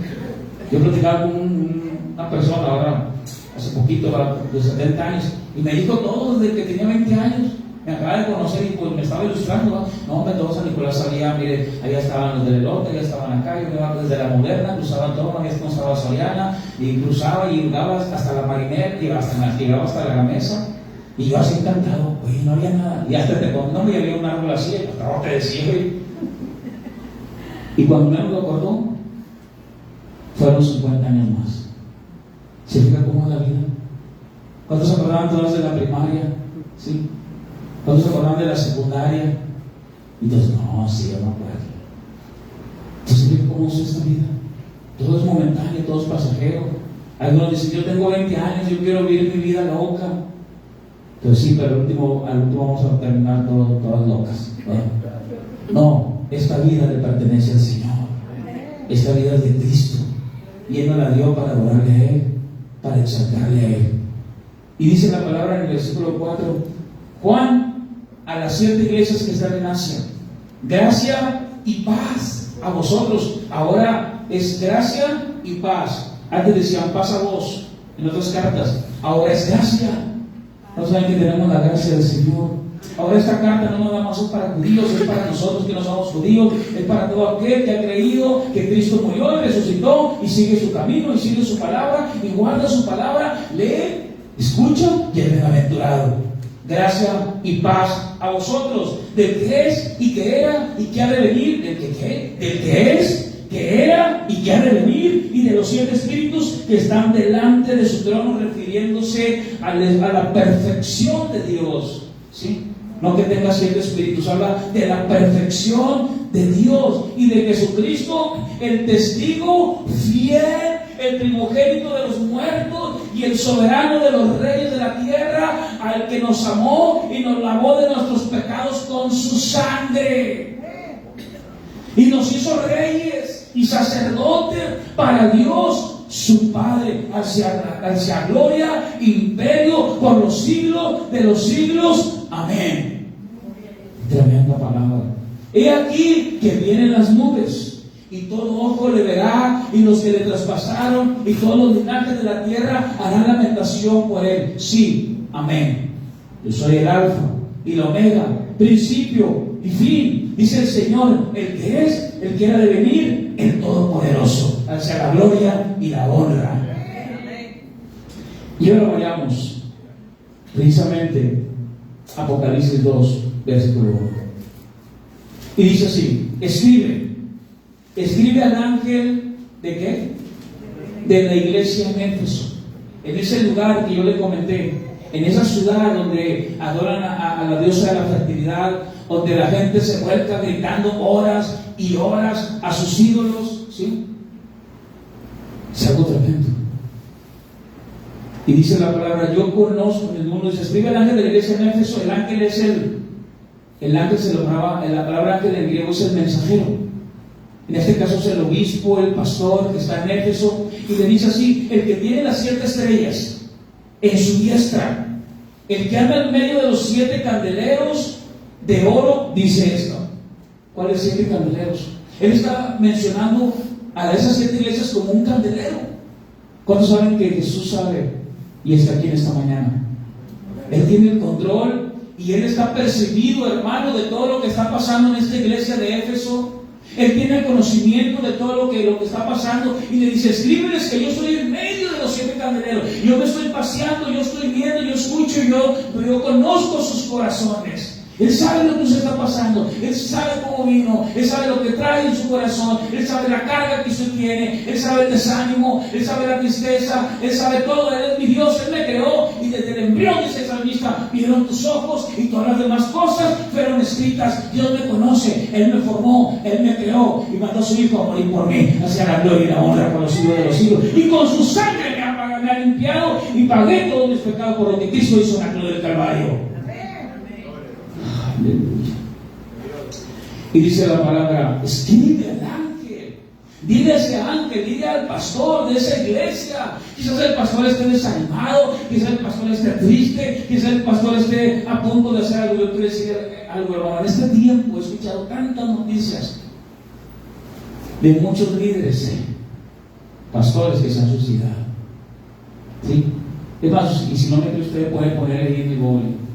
Yo platicaba con una persona ahora, hace poquito, de 70 años, y me dijo todo desde que tenía 20 años. Me acaba de conocer y pues me estaba ilustrando. No, hombre, todo San Nicolás sabía, mire, allá estaban los del elote, allá estaban acá, yo me iba desde la Moderna, cruzaba todo, allá estaba Soriana, y cruzaba y llegaba hasta la Marinette, y llegaba hasta la Gamesa, y yo así encantado, oye, no había nada, y hasta no me había un árbol así, hasta te decía, y cuando menos lo acordó, fueron 50 años más. ¿Se fija cómo es la vida? ¿Cuántos se acordaban todos de la primaria? ¿Sí? ¿Cuántos se acordaban de la secundaria? Y entonces, no, sí, yo me acuerdo. Entonces, ¿qué cómo es esta vida? Todo es momentáneo, todo es pasajero. Algunos dicen: yo tengo 20 años, yo quiero vivir mi vida loca. Entonces sí, pero al último vamos a terminar todas locas, No, esta vida le pertenece al Señor. Esta vida es de Cristo. Y Él nos la dio para adorarle a Él, para exaltarle a Él. Y dice la palabra en el versículo 4: Juan, a las 7 iglesias que están en Asia, gracia y paz a vosotros. Ahora es gracia y paz. Antes decían paz a vos en otras cartas, ahora es gracia. No saben que tenemos la gracia del Señor. Ahora esta carta no nos da más para judíos, es para nosotros que no somos judíos, es para todo aquel que ha creído que Cristo murió y resucitó y sigue su camino y sigue su palabra y guarda su palabra, lee, escucha y es bienaventurado. Gracia y paz a vosotros, del que es y que era y que ha de venir, del que es, que era y que ha de venir, y de los 7 espíritus que están delante de su trono, refiriéndose a la perfección de Dios, ¿sí? No que tenga 7 espíritus, habla de la perfección de Dios y de Jesucristo, el testigo fiel, el primogénito de los muertos y el soberano de los reyes de la tierra, al que nos amó y nos lavó de nuestros pecados con su sangre y nos hizo reyes y sacerdotes para Dios su Padre, hacia gloria, imperio por los siglos de los siglos. Amén. Tremenda palabra. He aquí que vienen las nubes, y todo ojo le verá, y los que le traspasaron, y todos los linajes de la tierra harán lamentación por él. Sí, amén. Yo soy el Alfa y la Omega, principio y fin, dice el Señor, el que es, el que era de venir, el Todopoderoso, hacia la gloria y la honra. Y ahora vayamos precisamente a Apocalipsis 2, versículo 1. Y dice así: escribe al ángel ¿de qué? De la iglesia en Éfeso. En ese lugar que yo le comenté, en esa ciudad donde adoran a la diosa de la fertilidad, donde la gente se vuelca gritando horas y horas a sus ídolos, ¿sí? Es algo tremendo. Y dice la palabra, yo conozco, en el mundo se escribe el ángel de la iglesia en Éfeso, el ángel es el ángel se lo llamaba, la palabra ángel en griego es el mensajero. En este caso es el obispo, el pastor que está en Éfeso, y le dice así: el que tiene las 7 estrellas en su diestra, el que anda en medio de los 7 candeleros de oro, dice esto. ¿Cuáles 7 candeleros? Él está mencionando a esas 7 iglesias como un candelero. ¿Cuántos saben que Jesús sabe y está aquí en esta mañana? Él tiene el control y Él está percibido, hermano, de todo lo que está pasando en esta iglesia de Éfeso. Él tiene el conocimiento de todo lo que está pasando y le dice: escríbeles que yo estoy en medio de los 7 candeleros. Yo me estoy paseando, yo estoy viendo, yo escucho, yo conozco sus corazones. Él sabe lo que usted está pasando, Él sabe cómo vino, Él sabe lo que trae en su corazón, Él sabe la carga que usted tiene, Él sabe el desánimo, Él sabe la tristeza, Él sabe todo. Él es mi Dios, Él me creó y desde el embrión, dice el salmista, vieron tus ojos y todas las demás cosas fueron escritas. Dios me conoce, Él me formó, Él me creó y mandó a su Hijo a morir por mí, hacia la gloria y la honra por los siglos de los siglos. Y con su sangre me ha limpiado y pagué todos mis pecados por lo que Cristo hizo en la cruz del Calvario. Aleluya. Y dice la palabra: escribe al ángel, dile a ese ángel, dile al pastor de esa iglesia. Quizás el pastor esté desanimado, quizás el pastor esté triste, quizás el pastor esté a punto de hacer algo. Yo quiero decir algo, hermano. En este tiempo he escuchado tantas noticias de muchos líderes, pastores que se han suicidado, ¿sí? Es más, y si no me cree usted, puede poner ahí en el Google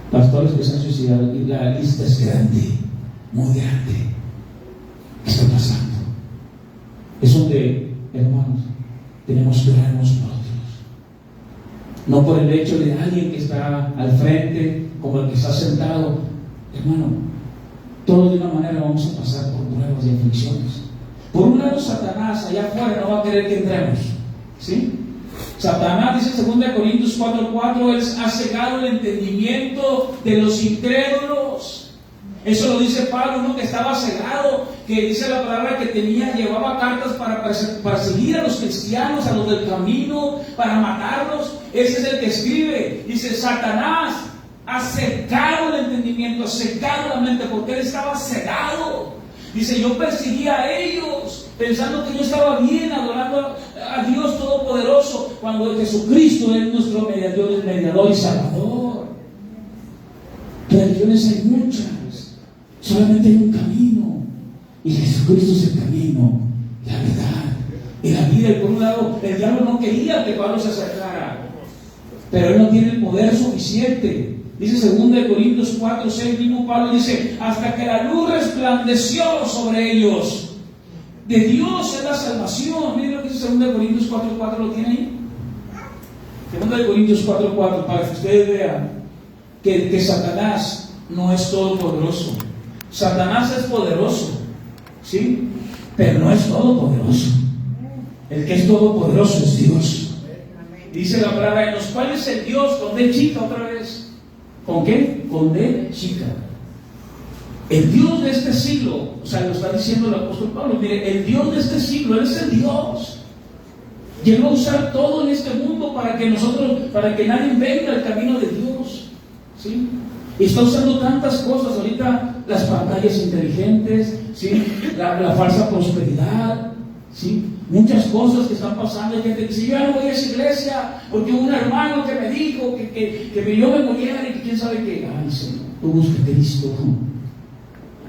pastores que se han suicidado, y la lista es grande, muy grande. ¿Qué está pasando? Es donde, hermanos, tenemos que orarnos nosotros, no por el hecho de alguien que está al frente, como el que está sentado. Hermano, todos de una manera vamos a pasar por pruebas y aflicciones. Por un lado, Satanás allá afuera no va a querer que entremos, ¿sí? Satanás, dice 2 Corintios 4:4, Él ha cegado el entendimiento de los incrédulos. Eso lo dice Pablo, uno que estaba cegado, que dice la palabra que llevaba cartas para seguir a los cristianos, a los del camino, para matarlos. Ese es el que escribe. Dice: Satanás ha cegado el entendimiento, ha cegado la mente, porque él estaba cegado. Dice: yo perseguía a ellos pensando que yo estaba bien, adorando a Dios Todopoderoso, cuando Jesucristo es nuestro mediador y salvador. Religiones hay muchas, solamente hay un camino, y Jesucristo es el camino, la verdad y la vida. Y por un lado, el diablo no quería que Pablo se acercara, pero él no tiene el poder suficiente. Dice 2 Corintios 4:6, mismo Pablo dice: hasta que la luz resplandeció sobre ellos. De Dios es la salvación. Miren lo que dice 2 Corintios 4:4, ¿lo tiene ahí? 2 Corintios 4:4, para que ustedes vean que Satanás no es todopoderoso. Satanás es poderoso, ¿sí? Pero no es todopoderoso. El que es todopoderoso es Dios. Dice la palabra: en los cuales el Dios, con D chica otra vez. ¿Con qué? Con D chica. El Dios de este siglo, o sea, lo está diciendo el apóstol Pablo, mire, el Dios de este siglo, Él es el Dios. Y Él va a usar todo en este mundo para que nadie venga el camino de Dios, ¿sí? Y está usando tantas cosas ahorita, las pantallas inteligentes, ¿sí? La falsa prosperidad, ¿sí? Muchas cosas que están pasando. Hay gente que dice: yo ya no voy a esa iglesia porque hubo un hermano que me dijo que yo me muriera y que quién sabe qué. Ay, Señor, tú busca a Cristo.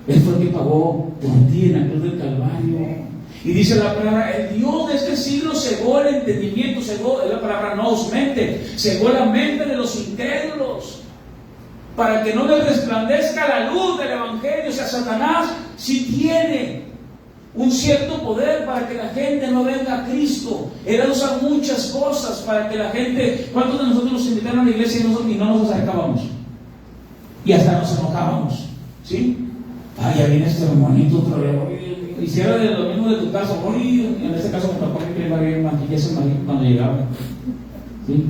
Él fue el que pagó por ti en la cruz del Calvario. Y dice la palabra: el Dios de este siglo cegó el entendimiento, cegó, es la palabra nos mente, cegó la mente de los incrédulos, para que no les resplandezca la luz del Evangelio. O sea, Satanás sí tiene un cierto poder para que la gente no venga a Cristo. Él usa muchas cosas para que la gente... ¿Cuántos de nosotros nos invitaron a la iglesia y no nos acercábamos? Y hasta nos enojábamos, ¿sí? Ay, ya viene este hermanito otra vez. hiciera de lo mismo de tu casa, oye, en este caso me tocó que le iba a ir maquillaje cuando llegaba. ¿Sí?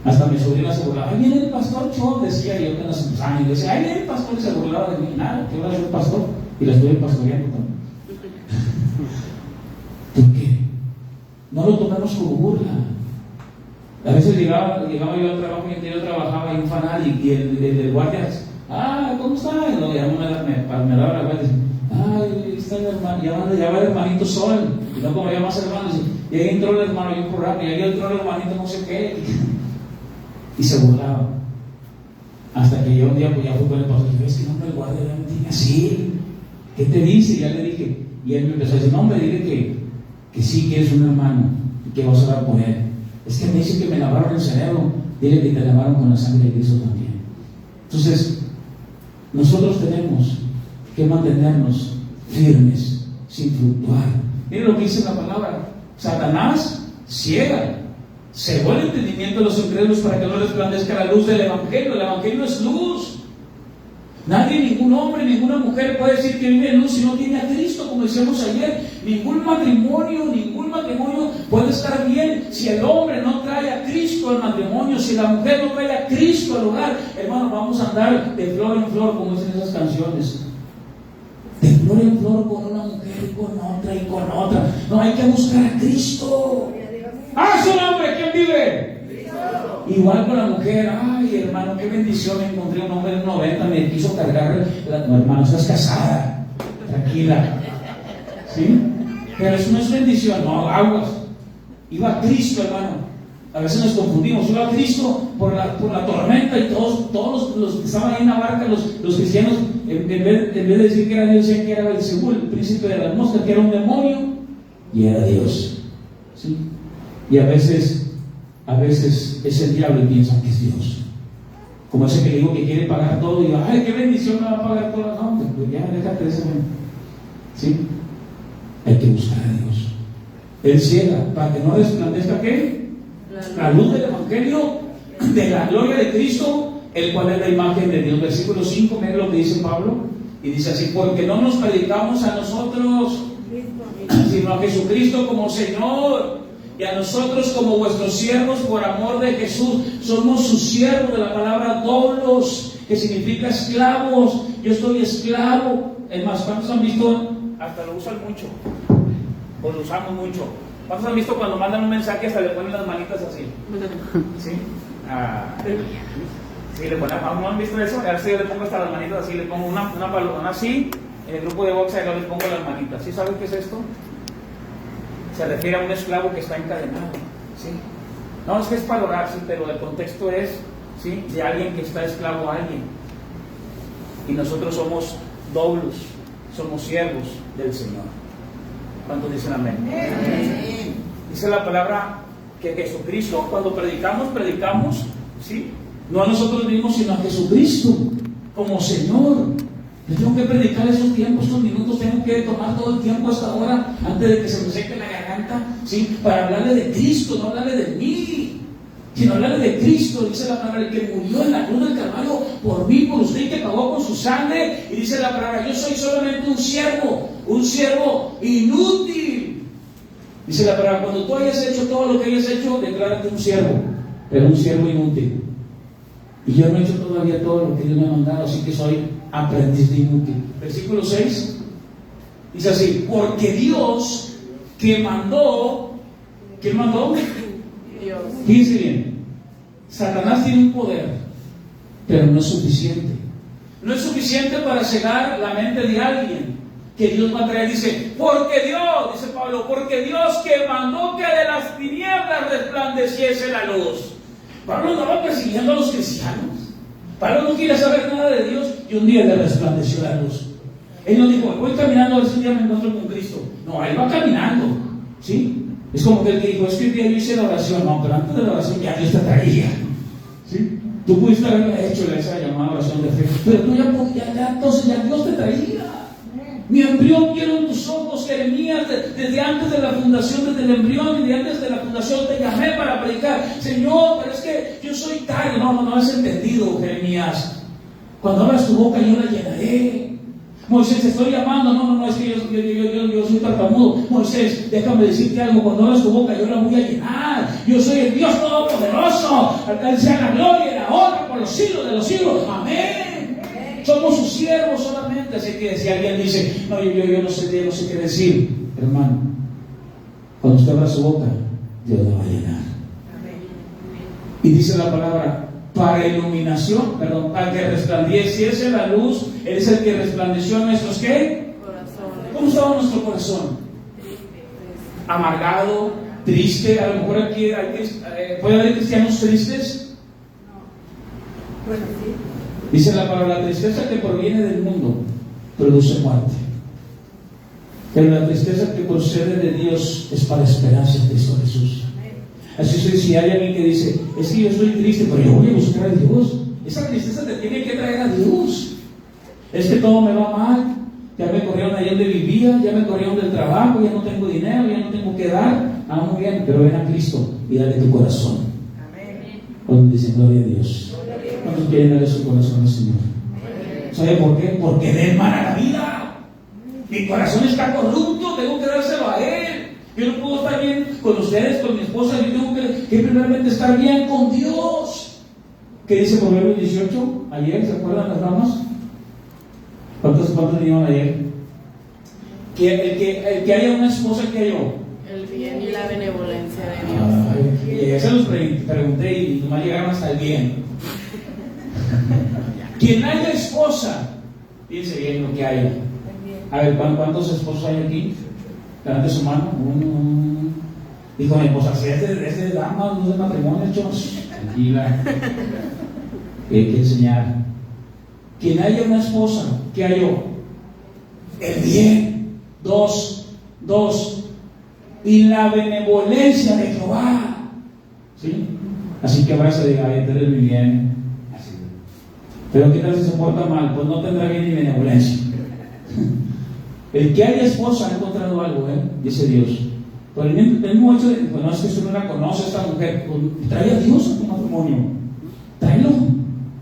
Hasta mi sobrina se burlaba, ahí viene el pastor Cho, decía yo que nos años, decía, ahí viene el pastor, y se burlaba de mí, nada, que ahora soy pastor, y la estoy pastoreando también. ¿Por qué? No lo tomemos como burla. A veces llegaba yo al trabajo y yo trabajaba en un fanal y el guardia, ¿cómo está? Y lo llamó, me daba la guardia, está el hermano, ya va el hermanito Sol, y no como había más hermanos, y ahí entró el hermano, y un programa, y ahí entró el hermanito no sé qué, y se burlaba. Hasta que yo un día pues ya fui con el pastor y dije, es que no, el guardia ya me tiene así, ¿qué te dice? Y ya le dije, y él me empezó a decir, no, hombre, dile que sí, que eres un hermano, y que vas a orar por él. Es que me dice que me lavaron el cerebro, dile que te lavaron con la sangre de Cristo también. Entonces, nosotros tenemos que mantenernos firmes, sin fluctuar. Miren lo que dice la palabra: Satanás ciega, cegó el entendimiento de los incrédulos para que no resplandezca la luz del Evangelio. El Evangelio es luz. Nadie, ningún hombre, ninguna mujer puede decir que vive en luz si no tiene a Cristo, como decíamos ayer. Ningún matrimonio puede estar bien si el hombre no trae a Cristo al matrimonio, si la mujer no trae a Cristo al hogar. Hermano, vamos a andar de flor en flor, como dicen esas canciones. De flor en flor con una mujer y con otra y con otra. No, hay que buscar a Cristo. Su nombre, ¿quién vive? Igual con la mujer, ay hermano, qué bendición, encontré un hombre de 90, me quiso cargar, no hermano, estás casada, tranquila, ¿sí? Pero eso no es bendición, no, aguas. Iba a Cristo, hermano. A veces nos confundimos, iba a Cristo por la tormenta, y todos los que estaban ahí en la barca, los cristianos, en vez de decir que era Dios, decían que era Belzebú, el príncipe de las moscas, que era un demonio, y era Dios, ¿sí? Y a veces es el diablo y piensan que es Dios. Como ese que le digo que quiere pagar todo y digo, ay, qué bendición, me va a pagar todo. No, pues ya déjate de ese momento. ¿Sí? Hay que buscar a Dios. Él ciega para que no resplandezca ¿qué? La luz del Evangelio, de la gloria de Cristo, el cual es la imagen de Dios. Versículo 5, miren lo que dice Pablo, y dice así: porque no nos predicamos a nosotros, sino a Jesucristo como Señor, y a nosotros como vuestros siervos por amor de Jesús. Somos sus siervos, de la palabra doulos, que significa esclavos. Yo soy esclavo. Es más, ¿cuántos han visto? Hasta lo usan mucho, o lo usamos mucho. ¿Cuántos han visto cuando mandan un mensaje hasta le ponen las manitas así? ¿Sí? Sí, le ponen, ¿no han visto eso? A ver si yo le pongo hasta las manitas así, le pongo una paloma así, en el grupo de boxe, y luego le pongo las manitas. ¿Sí saben qué es esto? Se refiere a un esclavo que está encadenado, ¿sí? No, es que es para orar, sí, pero el contexto es, ¿sí?, de alguien que está esclavo a alguien. Y nosotros somos doulos, somos siervos del Señor. ¿Cuántos dicen amén? Amén. Dice la palabra que Jesucristo, cuando predicamos, ¿sí?, no a nosotros mismos, sino a Jesucristo como Señor. Yo tengo que predicar esos tiempos, estos minutos, tengo que tomar todo el tiempo hasta ahora, antes de que se me seque la garganta, ¿sí?, para hablarle de Cristo, no hablarle de mí, sino hablarle de Cristo. Dice la palabra, el que murió en la cruz del Calvario por mí, por usted, y que pagó con su sangre. Y dice la palabra, yo soy solamente un siervo inútil. Dice la palabra, cuando tú hayas hecho todo lo que hayas hecho, declárate un siervo, pero un siervo inútil. Y yo no he hecho todavía todo lo que Dios me ha mandado, así que soy aprendiz de inútil. Versículo 6 dice así: porque Dios que mandó, ¿quién mandó? Dios. Fíjense bien, Satanás tiene un poder, pero no es suficiente. No es suficiente para cegar la mente de alguien que Dios va a traer. Dice, porque Dios, dice Pablo, porque Dios que mandó que de las tinieblas resplandeciese la luz. Pablo no va persiguiendo a los cristianos. Pablo no quiere saber nada de Dios, y un día le resplandeció la luz. Él no dijo, voy caminando a ver si un día me encuentro con Cristo. No, él va caminando, ¿sí? Es como que él dijo, es que un día yo hice la oración. No, pero antes de la oración ya Dios te traía, ¿sí? Tú pudiste haber hecho esa llamada oración de fe, pero tú entonces ya Dios te traía. Mi embrión quiero en tus ojos, Jeremías, desde antes de la fundación, desde el embrión y de antes de la fundación te llamé para predicar. Señor, pero es que yo soy tarde. No has entendido, Jeremías. Cuando abras tu boca yo la llenaré. Moisés, te estoy llamando. No, es que yo soy tartamudo. Moisés, déjame decirte algo. Cuando abras tu boca, yo la voy a llenar. Yo soy el Dios Todopoderoso. Al Él sea la gloria y la honra por los siglos de los siglos. Amén. Somos sus siervos solamente. Así que si alguien dice, no, yo no sé qué decir, hermano, cuando usted abra su boca, Dios la va a llenar. Y dice la palabra, para iluminación, para que resplandeciese la luz. Él es el que resplandeció en nuestros ¿qué? Corazones. ¿Cómo estaba nuestro corazón? Amargado, triste. A lo mejor aquí puede haber cristianos tristes. Bueno, sí. Dice la palabra, la tristeza que proviene del mundo produce muerte, pero la tristeza que procede de Dios es para esperanza en Cristo Jesús. Así que si hay alguien que dice, es que yo estoy triste, pero yo voy a buscar a Dios, esa tristeza te tiene que traer a Dios. Es que todo me va mal, ya me corrieron allá donde vivía, ya me corrieron del trabajo, ya no tengo dinero, ya no tengo que dar. Muy bien, pero ven a Cristo y dale tu corazón. Amén. Cuando dicen gloria a Dios, ¿cuántos quieren darle su corazón al Señor? ¿Sabe por qué? Porque de Él mana la vida. Mi corazón está corrupto, tengo que dárselo a Él. Yo no puedo estar bien con ustedes, con mi esposa. Yo tengo que primeramente estar bien con Dios. ¿Qué dice Proverbios 18? Ayer, ¿se acuerdan las damas? ¿Cuántos tenían ayer? Que el que haya una esposa, que haya El bien y la benevolencia de Dios. Ya se los pregunté y nomás llegaron hasta el bien. Quien haya esposa, piense bien lo que haya. A ver, ¿cuántos esposos hay aquí? Levante su mano. Dijo mi esposa, si es de dama, no es de matrimonio, chos. Tranquila. Hay que enseñar. Quien haya una esposa, ¿qué halló? El bien. Dos. Y la benevolencia de Jehová. ¿Sí? Así que abraza y diga, ay, tú eres mi bien. Así. Pero ¿qué tal si se porta mal? Pues no tendrá bien ni benevolencia. El que haya esposa ha encontrado algo, dice Dios. Por el mismo hecho de, bueno, es que usted no la conoce, esta mujer, pues, trae a Dios a tu matrimonio. Tráelo.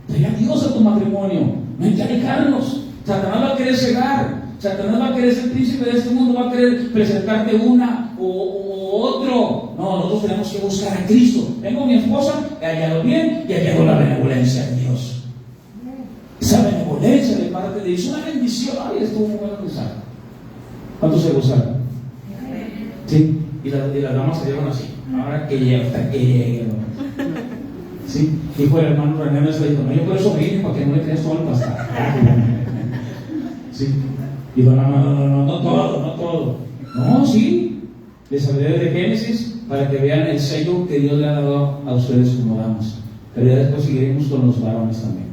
Trae a Dios a tu matrimonio. No hay que alejarnos. Satanás va a querer cegar. Satanás va a querer ser príncipe de este mundo. Va a querer presentarte una o otro. No, nosotros tenemos que buscar a Cristo. Vengo mi esposa, he hallado bien y he hallado la benevolencia de Dios. Esa benevolencia de parte de Dios, una bendición. Ay, estuvo muy bueno pensar. ¿Cuántos se gozaron? Sí, y las damas se dieron así. Ahora que llegue, hasta que llegue. Sí, dijo el hermano René, me dijo, no, yo por eso vine, para que no le creas todo al pastor. Sí, dijo, no todo. No, sí, les hablé de Génesis para que vean el sello que Dios le ha dado a ustedes como damas. Pero ya después seguiremos con los varones también,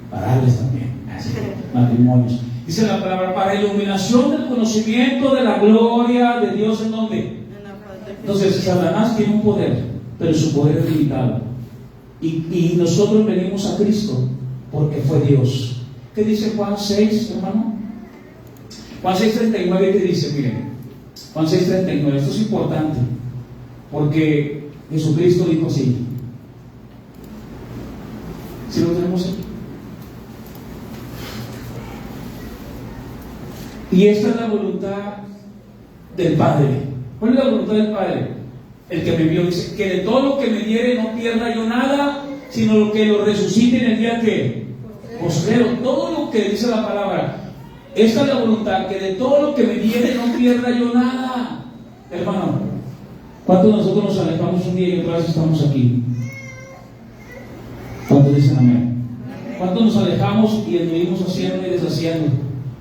para darles también, así, matrimonios. Dice la palabra, para iluminación del conocimiento de la gloria de Dios. ¿En dónde? Entonces Satanás tiene un poder, pero su poder es limitado. Y nosotros venimos a Cristo porque fue Dios. ¿Qué dice Juan 6, hermano? Juan 6:39, ¿qué dice? Miren, Juan 6:39, esto es importante, porque Jesucristo dijo así. ¿Sí lo tenemos aquí? Y esta es la voluntad del Padre. ¿Cuál es la voluntad del Padre? El que me envió dice, que de todo lo que me diere no pierda yo nada, sino lo que lo resucite en el día que postrero. Todo lo que dice la palabra, esta es la voluntad, que de todo lo que me diere no pierda yo nada. Hermano, ¿cuántos de nosotros nos alejamos un día y otra vez estamos aquí? ¿Cuántos dicen amén? ¿Cuántos nos alejamos y estuvimos haciendo y deshaciendo?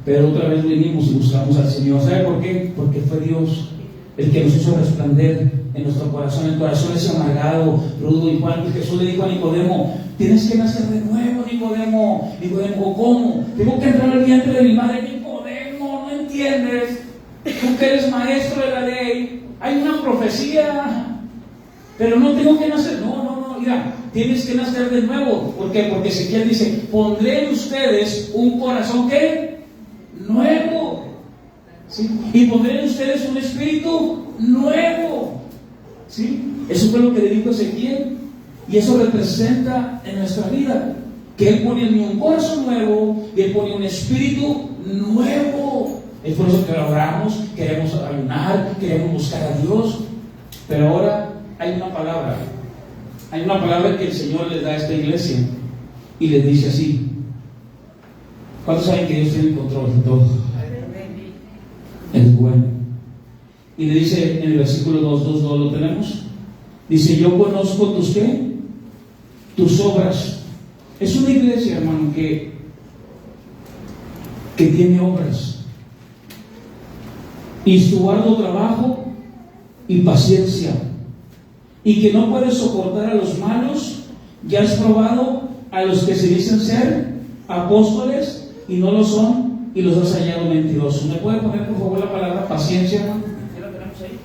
Pero otra vez venimos y buscamos al Señor. ¿Sabe por qué? Porque fue Dios el que nos hizo resplandecer en nuestro corazón. El corazón es amargado, rudo. Y Jesús le dijo a Nicodemo, tienes que nacer de nuevo, Nicodemo. Nicodemo, ¿cómo? Tengo que entrar al vientre de mi madre. Nicodemo, ¿no entiendes? Tú que eres maestro de la ley, hay una profecía, pero no tengo que nacer. No, mira, tienes que nacer de nuevo. ¿Por qué? Porque Ezequiel dice, pondré en ustedes un corazón que nuevo, ¿sí? Y pondré en ustedes un espíritu nuevo, ¿sí? Eso fue lo que le dijo Ezequiel, y eso representa en nuestra vida que Él pone en mí un corazón nuevo y Él pone un espíritu nuevo. Es por eso que oramos, queremos ayunar, queremos buscar a Dios. Pero ahora hay una palabra que el Señor les da a esta iglesia y les dice así. ¿Cuántos saben que Dios tiene el control de todo? Es bueno. Y le dice en el versículo 2:2, ¿lo tenemos? Dice, yo conozco tus ¿qué? Tus obras. Es una iglesia, hermano, que tiene obras. Y su arduo trabajo y paciencia. Y que no puede soportar a los malos. Ya has probado a los que se dicen ser apóstoles y no lo son, y los has hallado mentirosos. ¿Me puede poner por favor la palabra paciencia, hermano? ¿Ya la tenemos ahí?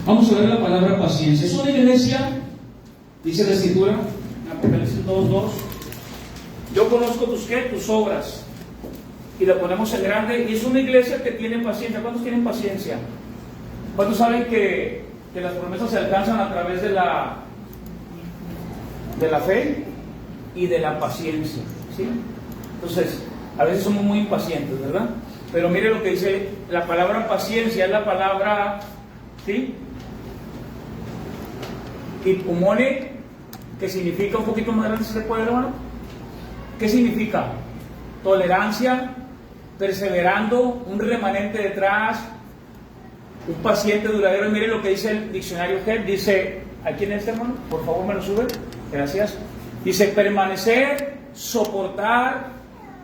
Vamos a ver la palabra paciencia. Es una iglesia, dice la Escritura, en Apocalipsis 2:2. Yo conozco tus ¿qué? Tus obras. Y la ponemos en grande. Y es una iglesia que tiene paciencia. ¿Cuántos tienen paciencia? ¿Cuántos saben que las promesas se alcanzan a través de la fe y de la paciencia? ¿Sí? Entonces, a veces somos muy impacientes, ¿verdad? Pero mire lo que dice la palabra paciencia, es la palabra, ¿sí? Hipomone, que significa un poquito más grande, ¿se le puede, hermano? ¿Qué significa? Tolerancia, perseverando, un remanente detrás, un paciente duradero. Y mire lo que dice el diccionario Hell, dice, ¿aquí en este, hermano? Por favor, me lo sube, gracias. Dice, permanecer, soportar,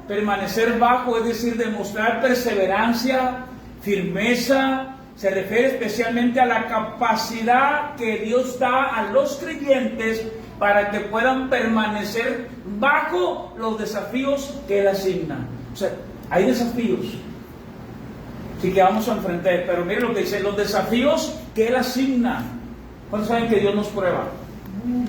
permanecer bajo, es decir, demostrar perseverancia, firmeza. Se refiere especialmente a la capacidad que Dios da a los creyentes para que puedan permanecer bajo los desafíos que Él asigna. O sea, hay desafíos, sí, que vamos a enfrentar, pero miren lo que dice, los desafíos que Él asigna. ¿Cuántos saben que Dios nos prueba?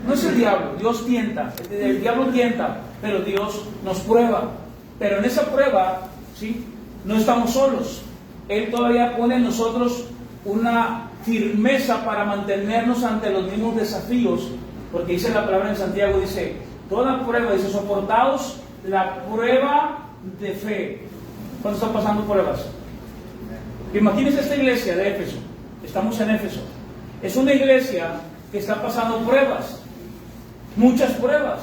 No es el diablo, Dios tienta, el diablo tienta, pero Dios nos prueba. Pero en esa prueba, ¿sí?, no estamos solos. Él todavía pone en nosotros una firmeza para mantenernos ante los mismos desafíos, porque dice la palabra en Santiago, dice, toda prueba, dice, soportaos la prueba de fe. ¿Cuándo están pasando pruebas? Imagínense esta iglesia de Éfeso. Estamos en Éfeso. Es una iglesia que está pasando pruebas, muchas pruebas.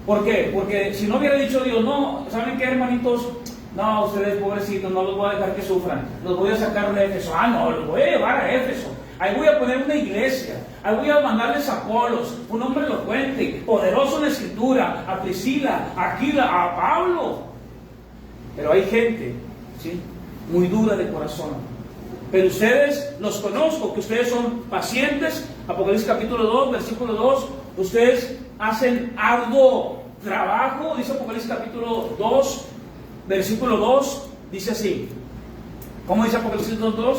¿Por qué? Porque si no hubiera dicho Dios, no, ¿saben qué, hermanitos? No, ustedes pobrecitos, no los voy a dejar que sufran, los voy a sacar de Éfeso. Ah, no, los voy a llevar a Éfeso. Ahí voy a poner una iglesia, ahí voy a mandarles a Apolos, un hombre elocuente, poderoso en la escritura, a Priscila, a Aquila, a Pablo. Pero hay gente, ¿sí?, muy dura de corazón. Pero ustedes los conozco, que ustedes son pacientes. Apocalipsis capítulo 2, versículo 2, ustedes hacen arduo trabajo, dice Apocalipsis capítulo 2, versículo 2, dice así. ¿Cómo dice Apocalipsis 2:2?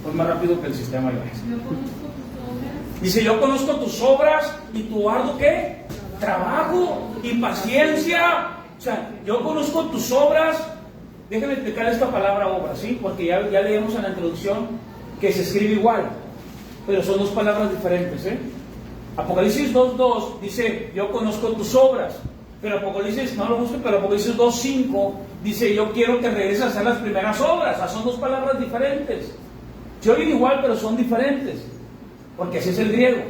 Pues más rápido que el sistema. Dice, yo conozco tus obras y tu arduo ¿qué? Trabajo y paciencia. O sea, yo conozco tus obras. Déjenme explicar esta palabra obra, ¿sí? Porque ya leímos en la introducción que se escribe igual, pero son dos palabras diferentes, ¿eh? Apocalipsis 2:2 dice, yo conozco tus obras. Pero Apocalipsis, no lo busquen, pero Apocalipsis 2:5 dice, yo quiero que regreses a hacer las primeras obras. O sea, son dos palabras diferentes. Se oyen igual, pero son diferentes, porque así es el griego.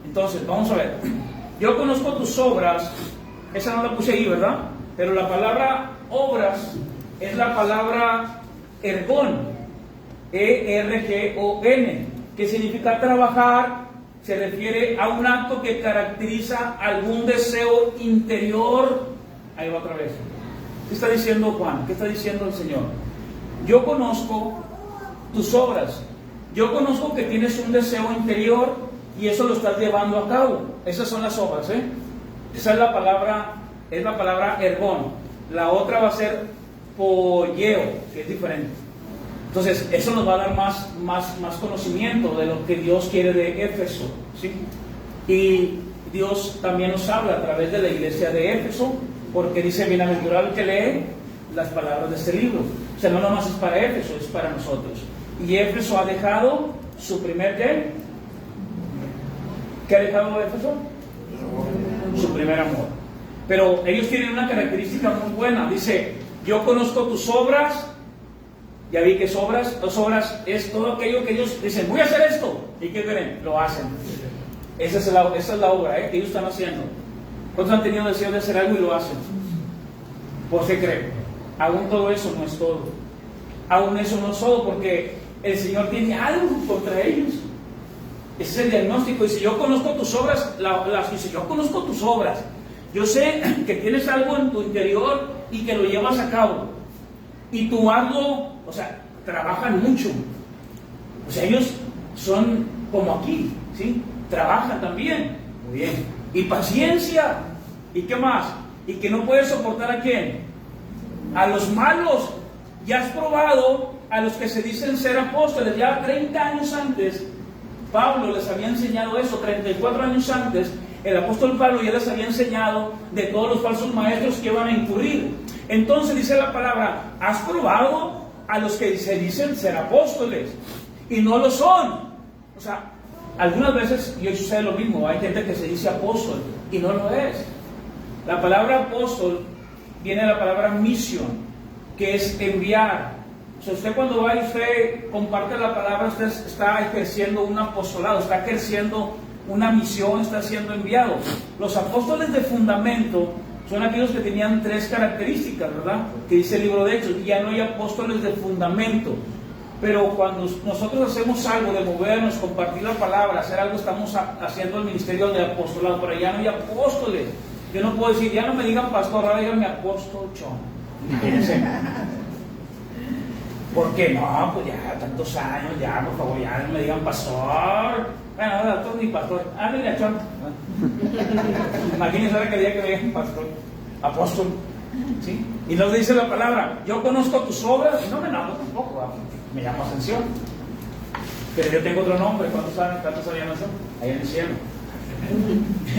Entonces, vamos a ver. Yo conozco tus obras, esa no la puse ahí, ¿verdad? Pero la palabra obras es la palabra ergón, E-R-G-O-N, que significa trabajar. Se refiere a un acto que caracteriza algún deseo interior. Ahí va otra vez. ¿Qué está diciendo Juan? ¿Qué está diciendo el Señor? Yo conozco tus obras. Yo conozco que tienes un deseo interior y eso lo estás llevando a cabo. Esas son las obras, ¿eh? Esa es la palabra ergón. La otra va a ser polleo, que es diferente. Entonces, eso nos va a dar más conocimiento de lo que Dios quiere de Éfeso, ¿sí? Y Dios también nos habla a través de la iglesia de Éfeso, porque dice, bienaventurado el que lee las palabras de este libro. O sea, no nomás es para Éfeso, es para nosotros. Y Éfeso ha dejado su primer ¿qué? ¿Qué ha dejado Éfeso? Su primer amor. Pero ellos tienen una característica muy buena. Dice, yo conozco tus obras. Ya vi que obras, las obras es todo aquello que ellos dicen, voy a hacer esto. ¿Y qué creen? Lo hacen. Esa es la obra que ellos están haciendo. ¿Cuántos han tenido deseo de hacer algo y lo hacen? ¿Por qué creen? Aún todo eso no es todo. Aún eso no es todo, porque el Señor tiene algo contra ellos. Ese es el diagnóstico. Dice, yo conozco tus obras. Dice, yo conozco tus obras. Yo sé que tienes algo en tu interior y que lo llevas a cabo. Y tu algo, o sea, trabajan mucho. O sea, ellos son como aquí, ¿sí? Trabajan también. Muy bien. Y paciencia. ¿Y qué más? Y que no puedes soportar ¿a quién? A los malos. Ya has probado a los que se dicen ser apóstoles. Ya 30 años antes, Pablo les había enseñado eso. 34 años antes, el apóstol Pablo ya les había enseñado de todos los falsos maestros que iban a incurrir. Entonces dice la palabra, has probado a los que se dicen ser apóstoles y no lo son. O sea, algunas veces, y hoy sucede lo mismo, hay gente que se dice apóstol y no lo es. La palabra apóstol viene de la palabra misión, que es enviar. O sea, usted cuando va y usted comparte la palabra, usted está ejerciendo un apostolado, está ejerciendo una misión, está siendo enviado. Los apóstoles de fundamento son aquellos que tenían 3 características, ¿verdad? Que dice el libro de Hechos, y ya no hay apóstoles de fundamento. Pero cuando nosotros hacemos algo de movernos, compartir la palabra, hacer algo, estamos haciendo el ministerio de apostolado, pero ya no hay apóstoles. Yo no puedo decir, ya no me digan pastor, ahora díganme apóstol John. Fíjense. ¿Por qué? No, pues ya tantos años, ya por favor, ya no me digan pastor. Bueno, ahora tú ni pastor. Mira, John. Imagínense ahora que diga que me digan pastor, apóstol. ¿Sí? Y nos dice la palabra, yo conozco tus obras, y no me enojo tampoco, ¿verdad? Me llama atención. Pero yo tengo otro nombre, ¿cuántos sabían eso? Ahí en el cielo.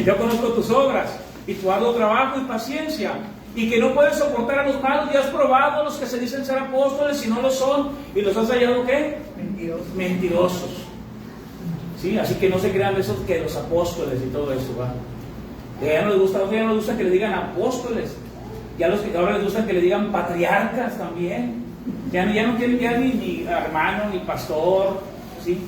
Yo conozco tus obras, y tu arduo trabajo y paciencia, y que no puedes soportar a los malos, y has probado a los que se dicen ser apóstoles y no lo son, y los has hallado ¿qué? Mentirosos. ¿Sí? Así que no se crean esos que los apóstoles y todo eso, ¿va? Ya no les gusta que le digan apóstoles, ya los que ahora les gusta que le digan patriarcas también. Ya no quieren ya ni hermano ni pastor, ¿sí?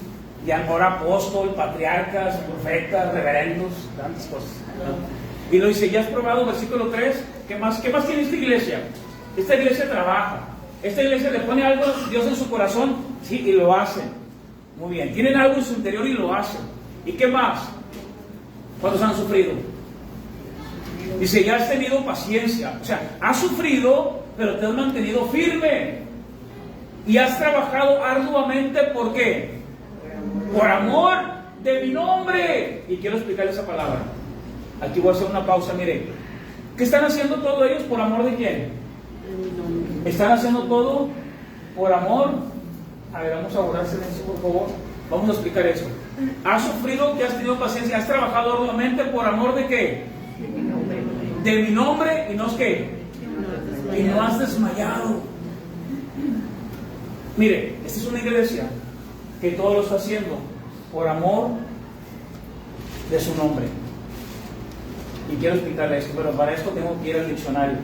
Ya ahora apóstol, patriarcas, profetas, reverendos, tantas cosas, ¿no? Y lo dice, ya has probado, versículo 3, ¿qué más tiene esta iglesia? Esta iglesia trabaja, esta iglesia le pone algo a Dios en su corazón, sí, y lo hacen. Muy bien, tienen algo en su interior y lo hacen. ¿Y qué más? ¿Cuántos han sufrido? Dice, ya has tenido paciencia, o sea, has sufrido, pero te has mantenido firme. Y has trabajado arduamente, ¿por qué? Por amor de mi nombre. Y quiero explicar esa palabra. Aquí voy a hacer una pausa, mire. ¿Qué están haciendo todos ellos por amor de quién? ¿Están haciendo todo por amor? A ver, vamos a borrar silencio, por favor. Vamos a explicar eso. Has sufrido, que has tenido paciencia, has trabajado arduamente por amor de qué? De mi nombre, y no es qué. Y no has desmayado. Mire, esta es una iglesia que todo lo está haciendo por amor de su nombre. Y quiero explicarle esto, pero para esto tengo que ir al diccionario,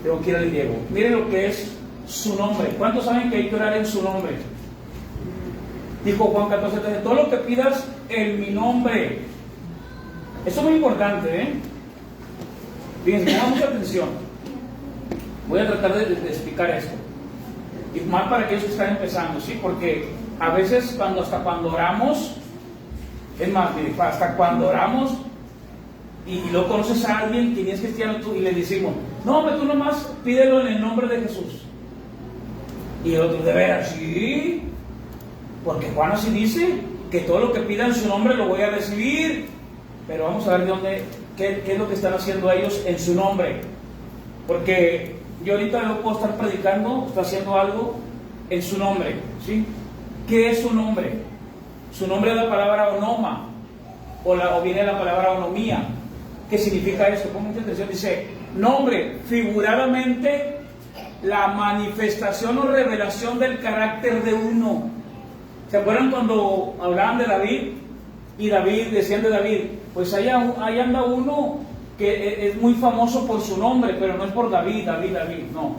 tengo que ir al griego. Mire lo que es su nombre. ¿Cuántos saben que hay que orar en su nombre? Dijo Juan 14:13, todo lo que pidas en mi nombre. Esto es muy importante, ¿eh? Fíjense, pongan mucha atención. Voy a tratar de explicar esto. Y más para aquellos que están empezando, ¿sí? Porque a veces hasta cuando oramos, es más, mire, hasta cuando oramos y luego conoces a alguien que es cristiano tú, y le decimos, no, hombre, tú nomás pídelo en el nombre de Jesús. Y el otro, de veras, sí, porque Juan así dice, que todo lo que pida en su nombre lo voy a recibir. Pero vamos a ver de dónde, qué es lo que están haciendo ellos en su nombre. Porque yo ahorita no puedo estar predicando, está haciendo algo en su nombre, ¿sí? ¿Qué es su nombre? Su nombre es la palabra onoma, o viene la palabra onomía. ¿Qué significa esto? Pongan mucha atención, dice, nombre, figuradamente, la manifestación o revelación del carácter de uno. ¿Se acuerdan cuando hablaban de David? Y David, decían de David, pues ahí anda uno que es muy famoso por su nombre, pero no es por David, no.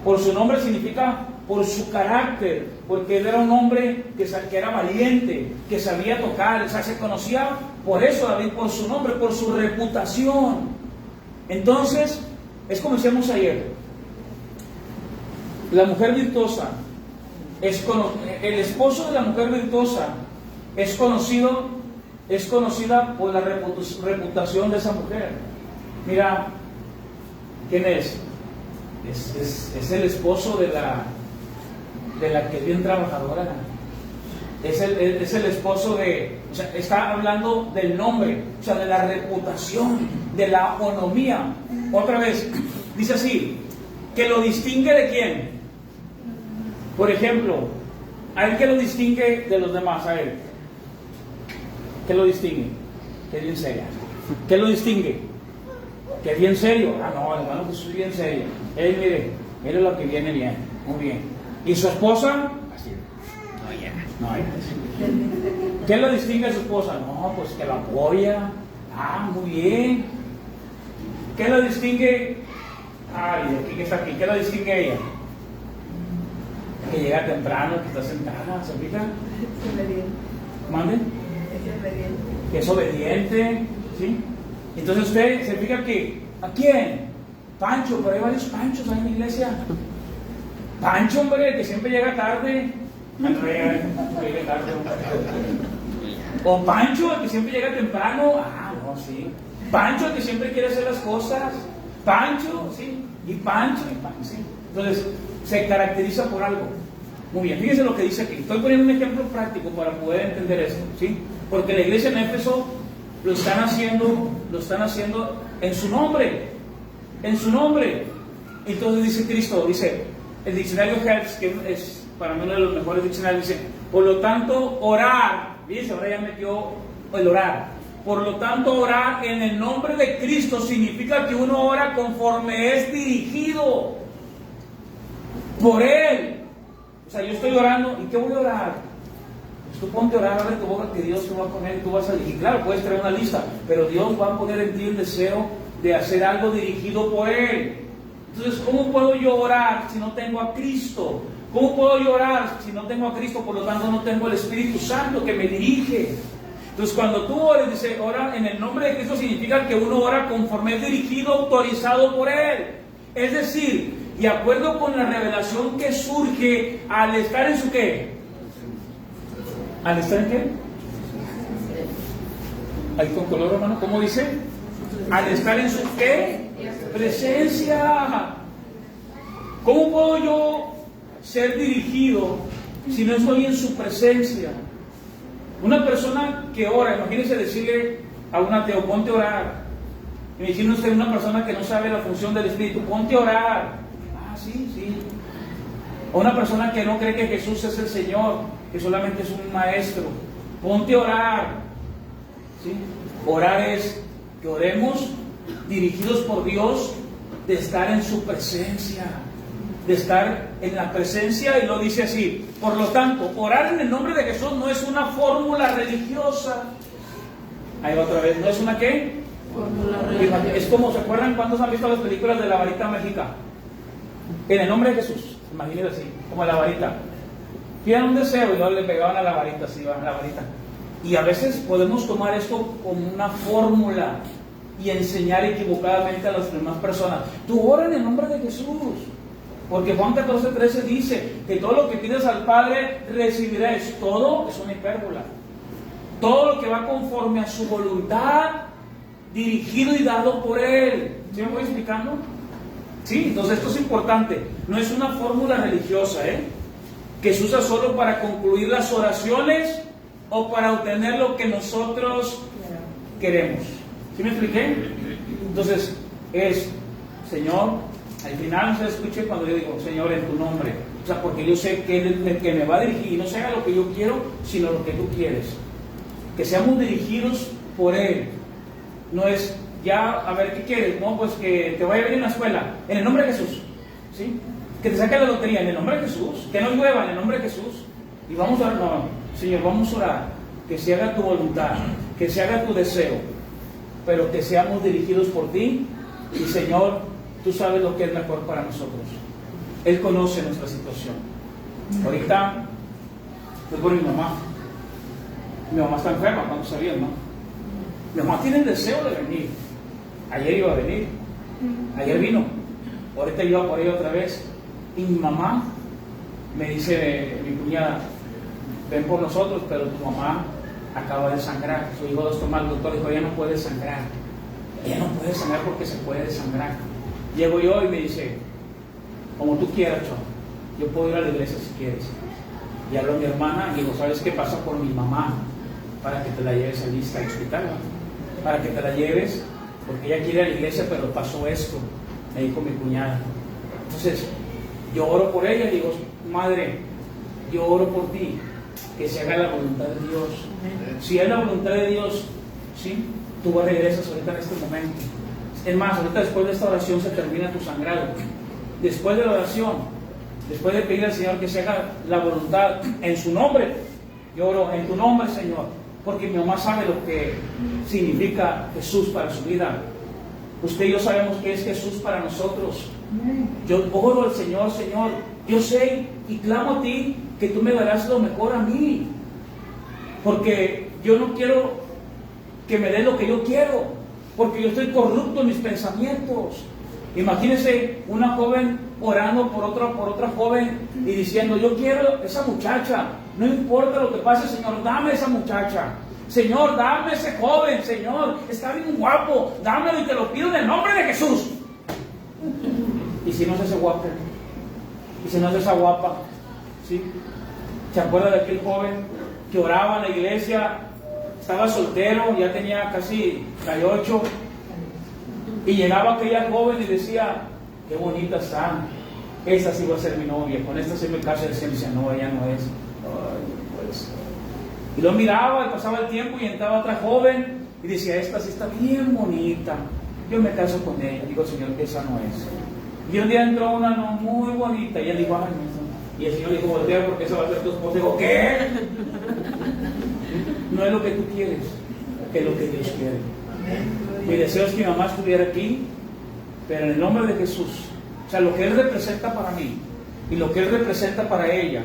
Por su nombre significa por su carácter, porque él era un hombre que era valiente, que sabía tocar, o sea, se conocía por eso David, por su nombre, por su reputación. Entonces, es como decíamos ayer, la mujer virtuosa, el esposo de la mujer virtuosa es conocida por la reputación de esa mujer. Mira, ¿quién es? Es el esposo de la que es bien trabajadora. Es el esposo o sea, está hablando del nombre, o sea, de la reputación, de la economía. Otra vez, dice así, que lo distingue de quién. Por ejemplo, a él que lo distingue de los demás, a él. ¿Qué lo distingue? Que es bien seria. ¿Qué lo distingue? Que es bien serio. Ah, no, hermano, Jesús es bien serio. Él, mire lo que viene bien, muy bien. ¿Y su esposa? Así. No, ¿qué lo distingue a su esposa? No, pues que la apoya. Ah, muy bien. ¿Qué lo distingue? Ay, aquí que está aquí. ¿Qué lo distingue a ella? Que llega temprano, que está sentada, ¿se fija? ¿Mande? Que es obediente, ¿sí? Entonces usted se fija que, ¿a quién? Pancho, pero hay varios Panchos ahí en la iglesia. Pancho, hombre, que siempre llega tarde. O Pancho, el que siempre llega temprano. Ah, no, sí. Pancho, el que siempre quiere hacer las cosas. Pancho, sí. Y Pancho, sí. Entonces, se caracteriza por algo. Muy bien, fíjense lo que dice aquí. Estoy poniendo un ejemplo práctico para poder entender esto, ¿sí? Porque la iglesia en Éfeso lo están haciendo en su nombre. En su nombre. Entonces dice Cristo, dice, el diccionario Hertz, que es para mí uno de los mejores diccionarios, dice, por lo tanto, orar, fíjense, ahora ya metió el orar. Por lo tanto, orar en el nombre de Cristo significa que uno ora conforme es dirigido por Él. O sea, yo estoy orando, ¿y qué voy a orar? Pues tú ponte a orar, abre tu boca, que Dios te va a poner y tú vas a dirigir. Claro, puedes traer una lista, pero Dios va a poner en ti el deseo de hacer algo dirigido por Él. Entonces, ¿cómo puedo yo orar si no tengo a Cristo? ¿Cómo puedo yo orar si no tengo a Cristo? Por lo tanto, no tengo el Espíritu Santo que me dirige. Entonces, cuando tú ores, dice, ora en el nombre de Cristo, significa que uno ora conforme es dirigido, autorizado por Él. Es decir, de acuerdo con la revelación que surge al estar en su ¿qué? ¿Al estar en qué? Ahí con color, hermano, ¿cómo dice? Al estar en su ¿qué? Presencia. ¿Cómo puedo yo ser dirigido si no estoy en su presencia? Una persona que ora, imagínense decirle a un ateo, ponte a orar. Imagínense usted una persona que no sabe la función del Espíritu, ponte a orar. Sí. O una persona que no cree que Jesús es el Señor, que solamente es un maestro, ponte a orar. ¿Sí? Orar es que oremos dirigidos por Dios, de estar en su presencia, de estar en la presencia, y lo dice así. Por lo tanto, orar en el nombre de Jesús no es una fórmula religiosa. Ahí va otra vez, ¿no es una qué? Fórmula religiosa. Es como, ¿se acuerdan cuántos han visto las películas de la varita mágica? En el nombre de Jesús, imagínense así, como la varita. Pidan un deseo y luego le pegaban a la varita, así va la varita. Y a veces podemos tomar esto como una fórmula y enseñar equivocadamente a las demás personas. Tú ora en el nombre de Jesús. Porque Juan 14:13 dice que todo lo que pides al Padre recibirás. Todo es una hipérbola. Todo lo que va conforme a su voluntad, dirigido y dado por Él. ¿Sí me voy explicando? Sí, entonces esto es importante. No es una fórmula religiosa, que se usa solo para concluir las oraciones o para obtener lo que nosotros queremos. ¿Sí me expliqué? Entonces, es, Señor, al final no se escuche cuando yo digo, Señor, en tu nombre. O sea, porque yo sé que Él es el que me va a dirigir, y no se haga lo que yo quiero, sino lo que tú quieres. Que seamos dirigidos por Él. No es, ya, a ver, ¿qué quieres? No, pues que te vaya bien en la escuela, en el nombre de Jesús. ¿Sí? Que te saque la lotería, en el nombre de Jesús. Que no llueva, en el nombre de Jesús. Y vamos a orar, no, Señor, vamos a orar. Que se haga tu voluntad, que se haga tu deseo. pero que seamos dirigidos por ti. Y Señor, tú sabes lo que es mejor para nosotros. Él conoce nuestra situación. Ahorita, pues por mi mamá. Mi mamá está enferma, cuando sabía, ¿no? Mi mamá tiene el deseo de venir. Ayer iba a venir. Ayer vino. Ahorita iba por ella otra vez. Y mi mamá me dice, mi cuñada, ven por nosotros, pero tu mamá acaba de sangrar. Su hijo tomó al doctor y dijo, ella no puede sangrar. Ella no puede sangrar porque se puede desangrar. Llego yo y me dice, como tú quieras, Chon, yo puedo ir a la iglesia si quieres. Y hablo a mi hermana y digo, ¿sabes qué pasa por mi mamá? Para que te la lleves a lista al hospital, ¿no? Para que te la lleves, porque ella quiere ir a la iglesia, pero pasó esto, me dijo mi cuñada. Entonces, yo oro por ella y digo, madre, yo oro por ti, que se haga la voluntad de Dios. Si es la voluntad de Dios, ¿sí? Tú regresas ahorita en este momento. Es más, ahorita después de esta oración se termina tu sangrado. Después de la oración, después de pedir al Señor que se haga la voluntad en su nombre, yo oro en tu nombre, Señor, porque mi mamá sabe lo que significa Jesús para su vida. Usted y yo sabemos que es Jesús para nosotros. Yo oro al Señor, Señor, yo sé y clamo a ti que tú me darás lo mejor a mí, porque yo no quiero que me dé lo que yo quiero, porque yo estoy corrupto en mis pensamientos. Imagínense una joven orando por otra joven y diciendo, yo quiero esa muchacha, no importa lo que pase, Señor, dame esa muchacha. Señor, dame ese joven, Señor, está bien guapo, dámelo y te lo pido en el nombre de Jesús. Y si no es ese guapo, y si no es esa guapa, ¿sí? ¿Se acuerda de aquel joven que oraba en la iglesia? Estaba soltero, ya tenía casi 38, y llegaba aquella joven y decía, qué bonita está, esa sí va a ser mi novia, con esta sí me caso. Y decía, no, ella no es. Ay, no puede ser. Y lo miraba y pasaba el tiempo y entraba otra joven y decía, esta sí está bien bonita, yo me caso con ella. Digo, Señor, esa no es. Y un día entró una no muy bonita y él dijo, ay, no. Y el Señor dijo, voltea porque esa va a ser tu esposa. Digo, ¿qué? No es lo que tú quieres, es lo que Dios quiere. Mi deseo es que mi mamá estuviera aquí, pero en el nombre de Jesús, o sea, lo que Él representa para mí y lo que Él representa para ella,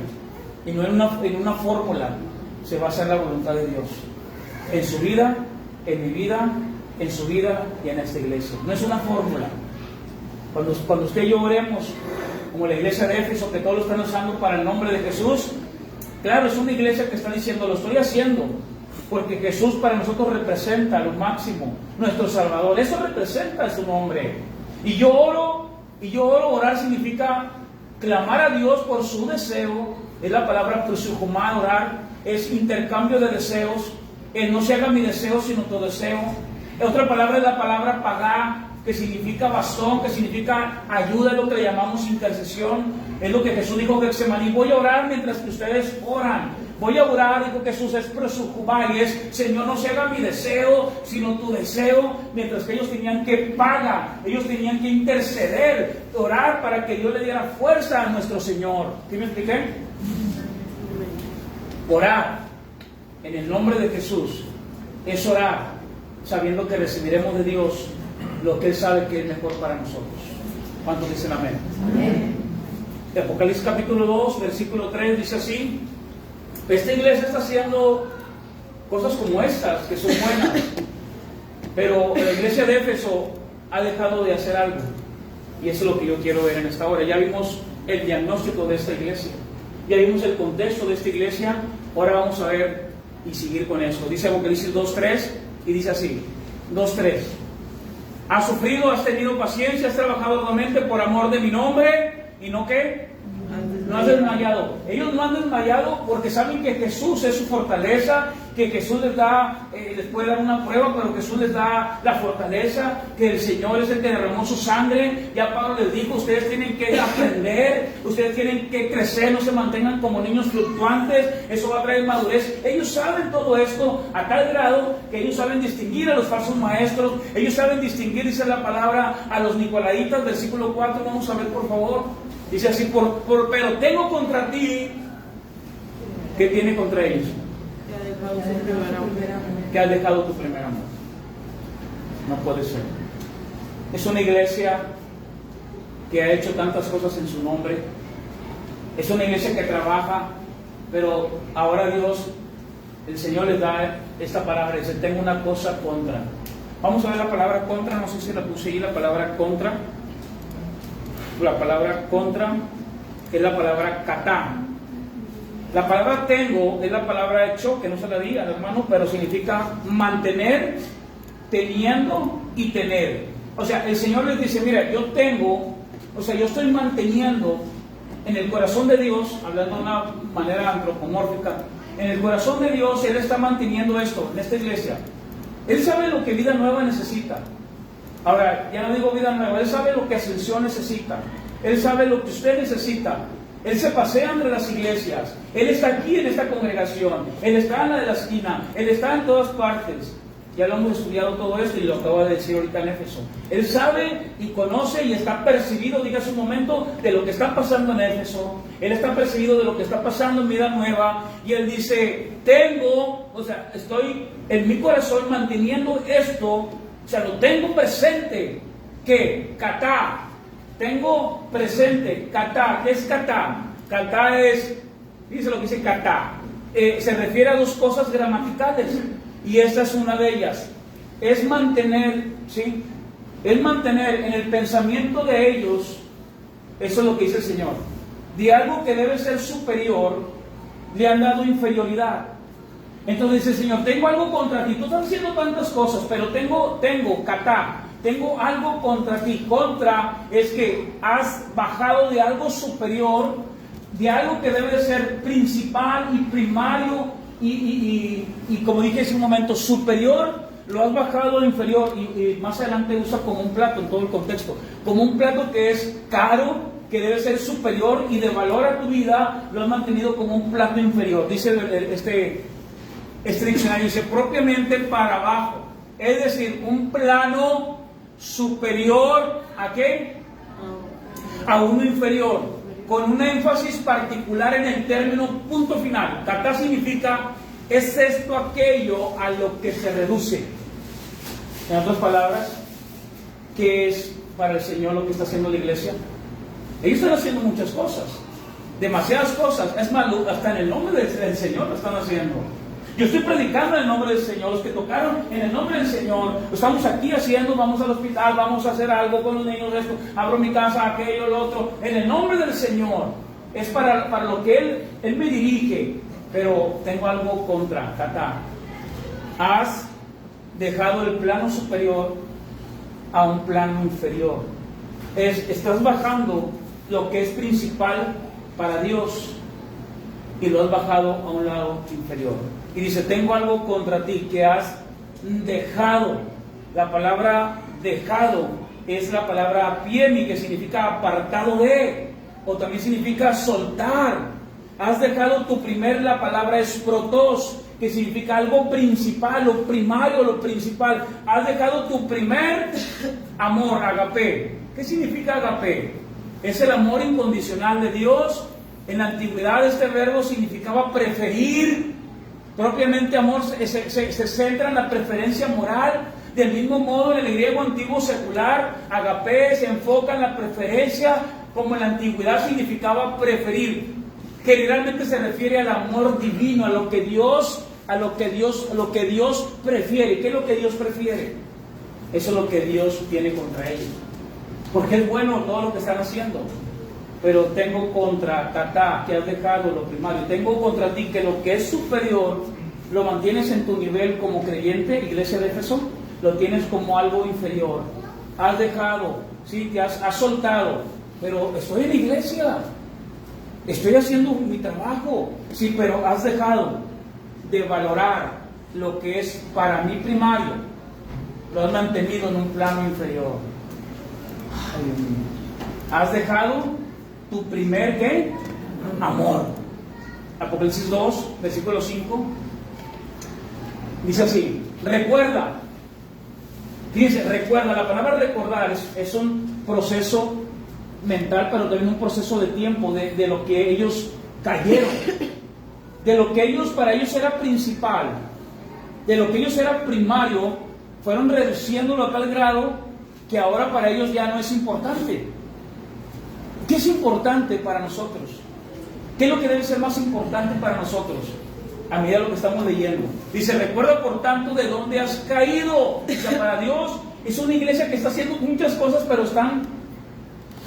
y no en una fórmula, se va a hacer la voluntad de Dios en su vida, en mi vida, en su vida y en esta iglesia. No es una fórmula. Cuando usted y yo oremos, como la iglesia de Éfeso, que todos lo están usando para el nombre de Jesús, claro, es una iglesia que está diciendo, lo estoy haciendo porque Jesús para nosotros representa lo máximo, nuestro Salvador. Eso representa su nombre. Y yo oro, orar significa clamar a Dios por su deseo. Es la palabra prosujumá, orar, es intercambio de deseos. No se haga mi deseo, sino tu deseo. Otra palabra es la palabra pagá, que significa bastón, que significa ayuda, es lo que le llamamos intercesión. Es lo que Jesús dijo en Getsemaní, voy a orar mientras que ustedes oran. Voy a orar, dijo Jesús, es prosujumá, y es, Señor, no se haga mi deseo, sino tu deseo, mientras que ellos tenían que pagar, ellos tenían que interceder, orar para que Dios le diera fuerza a nuestro Señor. ¿Sí me expliqué? Orar en el nombre de Jesús es orar sabiendo que recibiremos de Dios lo que Él sabe que es mejor para nosotros. ¿Cuántos dicen amén? Amén. Apocalipsis capítulo 2, versículo 3 dice así: esta iglesia está haciendo cosas como estas, que son buenas, pero la iglesia de Éfeso ha dejado de hacer algo, y eso es lo que yo quiero ver en esta hora. Ya vimos el diagnóstico de esta iglesia, ya vimos el contexto de esta iglesia, ahora vamos a ver y seguir con eso. Dice Apocalipsis 2.3 y dice así, 2.3: has sufrido, has tenido paciencia, has trabajado arduamente por amor de mi nombre, y no que no has desmayado. Ellos no han desmayado porque saben que Jesús es su fortaleza, que Jesús les puede dar una prueba, pero Jesús les da la fortaleza, que el Señor es el que derramó su sangre. Ya Pablo les dijo, ustedes tienen que aprender, ustedes tienen que crecer, no se mantengan como niños fluctuantes, eso va a traer madurez. Ellos saben todo esto a tal grado que ellos saben distinguir a los falsos maestros, ellos saben distinguir, dice la palabra, a los nicolaitas, versículo 4, vamos a ver por favor. Dice así, pero tengo contra ti, ¿qué tiene contra ellos? Que has dejado tu primer amor. No puede ser. Es una iglesia que ha hecho tantas cosas en su nombre. Es una iglesia que trabaja, pero ahora Dios, el Señor les da esta palabra, dice, tengo una cosa contra. Vamos a ver la palabra contra, no sé si la puse ahí, la palabra contra. La palabra contra es la palabra katá. La palabra tengo es la palabra hecho, que no se la di al hermano, pero significa mantener, teniendo y tener. O sea, el Señor les dice, mira, yo tengo, o sea, yo estoy manteniendo en el corazón de Dios, hablando de una manera antropomórfica, en el corazón de Dios, Él está manteniendo esto, en esta iglesia. Él sabe lo que Vida Nueva necesita. Ahora, ya no digo Vida Nueva, Él sabe lo que Ascensión necesita. Él sabe lo que usted necesita. Él se pasea entre las iglesias. Él está aquí en esta congregación. Él está en la de la esquina. Él está en todas partes. Ya lo hemos estudiado todo esto y lo acabo de decir ahorita en Éfeso. Él sabe y conoce y está percibido, diga su momento, de lo que está pasando en Éfeso. Él está percibido de lo que está pasando en Vida Nueva. Y Él dice, tengo, o sea, estoy en mi corazón manteniendo esto, o sea, lo tengo presente. ¿Qué? Katá. Tengo presente, katá. ¿Qué es katá? Katá es, dice lo que dice katá. Se refiere a dos cosas gramaticales. Y esta es una de ellas. Es mantener, ¿sí? Es mantener en el pensamiento de ellos, eso es lo que dice el Señor, de algo que debe ser superior, le han dado inferioridad. Entonces dice el Señor, tengo algo contra ti. Tú estás haciendo tantas cosas, pero tengo, katá. Tengo algo contra ti. Contra es que has bajado de algo superior, de algo que debe de ser principal y primario y como dije hace un momento, superior, lo has bajado a inferior. Y más adelante usa como un plato en todo el contexto, como un plato que es caro, que debe ser superior y de valor a tu vida, lo has mantenido como un plato inferior. Dice este diccionario, dice propiamente para abajo, es decir, un plano superior ¿a qué? A uno inferior, con un énfasis particular en el término punto final. Katá significa, es esto aquello a lo que se reduce. En otras palabras, ¿qué es para el Señor lo que está haciendo la iglesia? Ellos están haciendo muchas cosas, demasiadas cosas. Es más, hasta en el nombre del Señor lo están haciendo. Yo estoy predicando en el nombre del Señor. Los que tocaron en el nombre del Señor, lo estamos aquí haciendo. Vamos al hospital, vamos a hacer algo con los niños, esto, abro mi casa, aquello, lo otro, en el nombre del Señor. Es para lo que Él me dirige. Pero tengo algo contra katá. Has dejado el plano superior a un plano inferior. Estás bajando lo que es principal para Dios y lo has bajado a un lado inferior. Y dice, tengo algo contra ti, que has dejado. La palabra dejado es la palabra piemi, que significa apartado de, o también significa soltar. Has dejado la palabra es protos, que significa algo principal, lo primario, lo principal. Has dejado tu primer amor, agapé. ¿Qué significa agapé? Es el amor incondicional de Dios. En la antigüedad este verbo significaba preferir. Propiamente amor se centra en la preferencia moral. Del mismo modo, en el griego antiguo secular, agapé se enfoca en la preferencia, como en la antigüedad significaba preferir. Generalmente se refiere al amor divino, a lo que Dios prefiere. ¿Qué es lo que Dios prefiere? Eso es lo que Dios tiene contra ellos. Porque es bueno todo lo que están haciendo. Pero tengo contra katá, que has dejado lo primario. Tengo contra ti que lo que es superior lo mantienes en tu nivel como creyente, iglesia de Éfeso, lo tienes como algo inferior. Has dejado, sí, te has soltado. Pero estoy en la iglesia, estoy haciendo mi trabajo, sí, pero has dejado de valorar lo que es para mí primario, lo has mantenido en un plano inferior. Ay, Dios mío. Has dejado tu primer, ¿qué? Amor. Apocalipsis 2, versículo 5, dice así, recuerda. Fíjense, recuerda, la palabra recordar es un proceso mental, pero también un proceso de tiempo, de lo que ellos cayeron, de lo que para ellos era principal, de lo que ellos era primario, fueron reduciéndolo a tal grado que ahora para ellos ya no es importante. ¿Qué es importante para nosotros? ¿Qué es lo que debe ser más importante para nosotros? A medida de lo que estamos leyendo. Dice, recuerda por tanto de dónde has caído. O sea, para Dios es una iglesia que está haciendo muchas cosas, pero están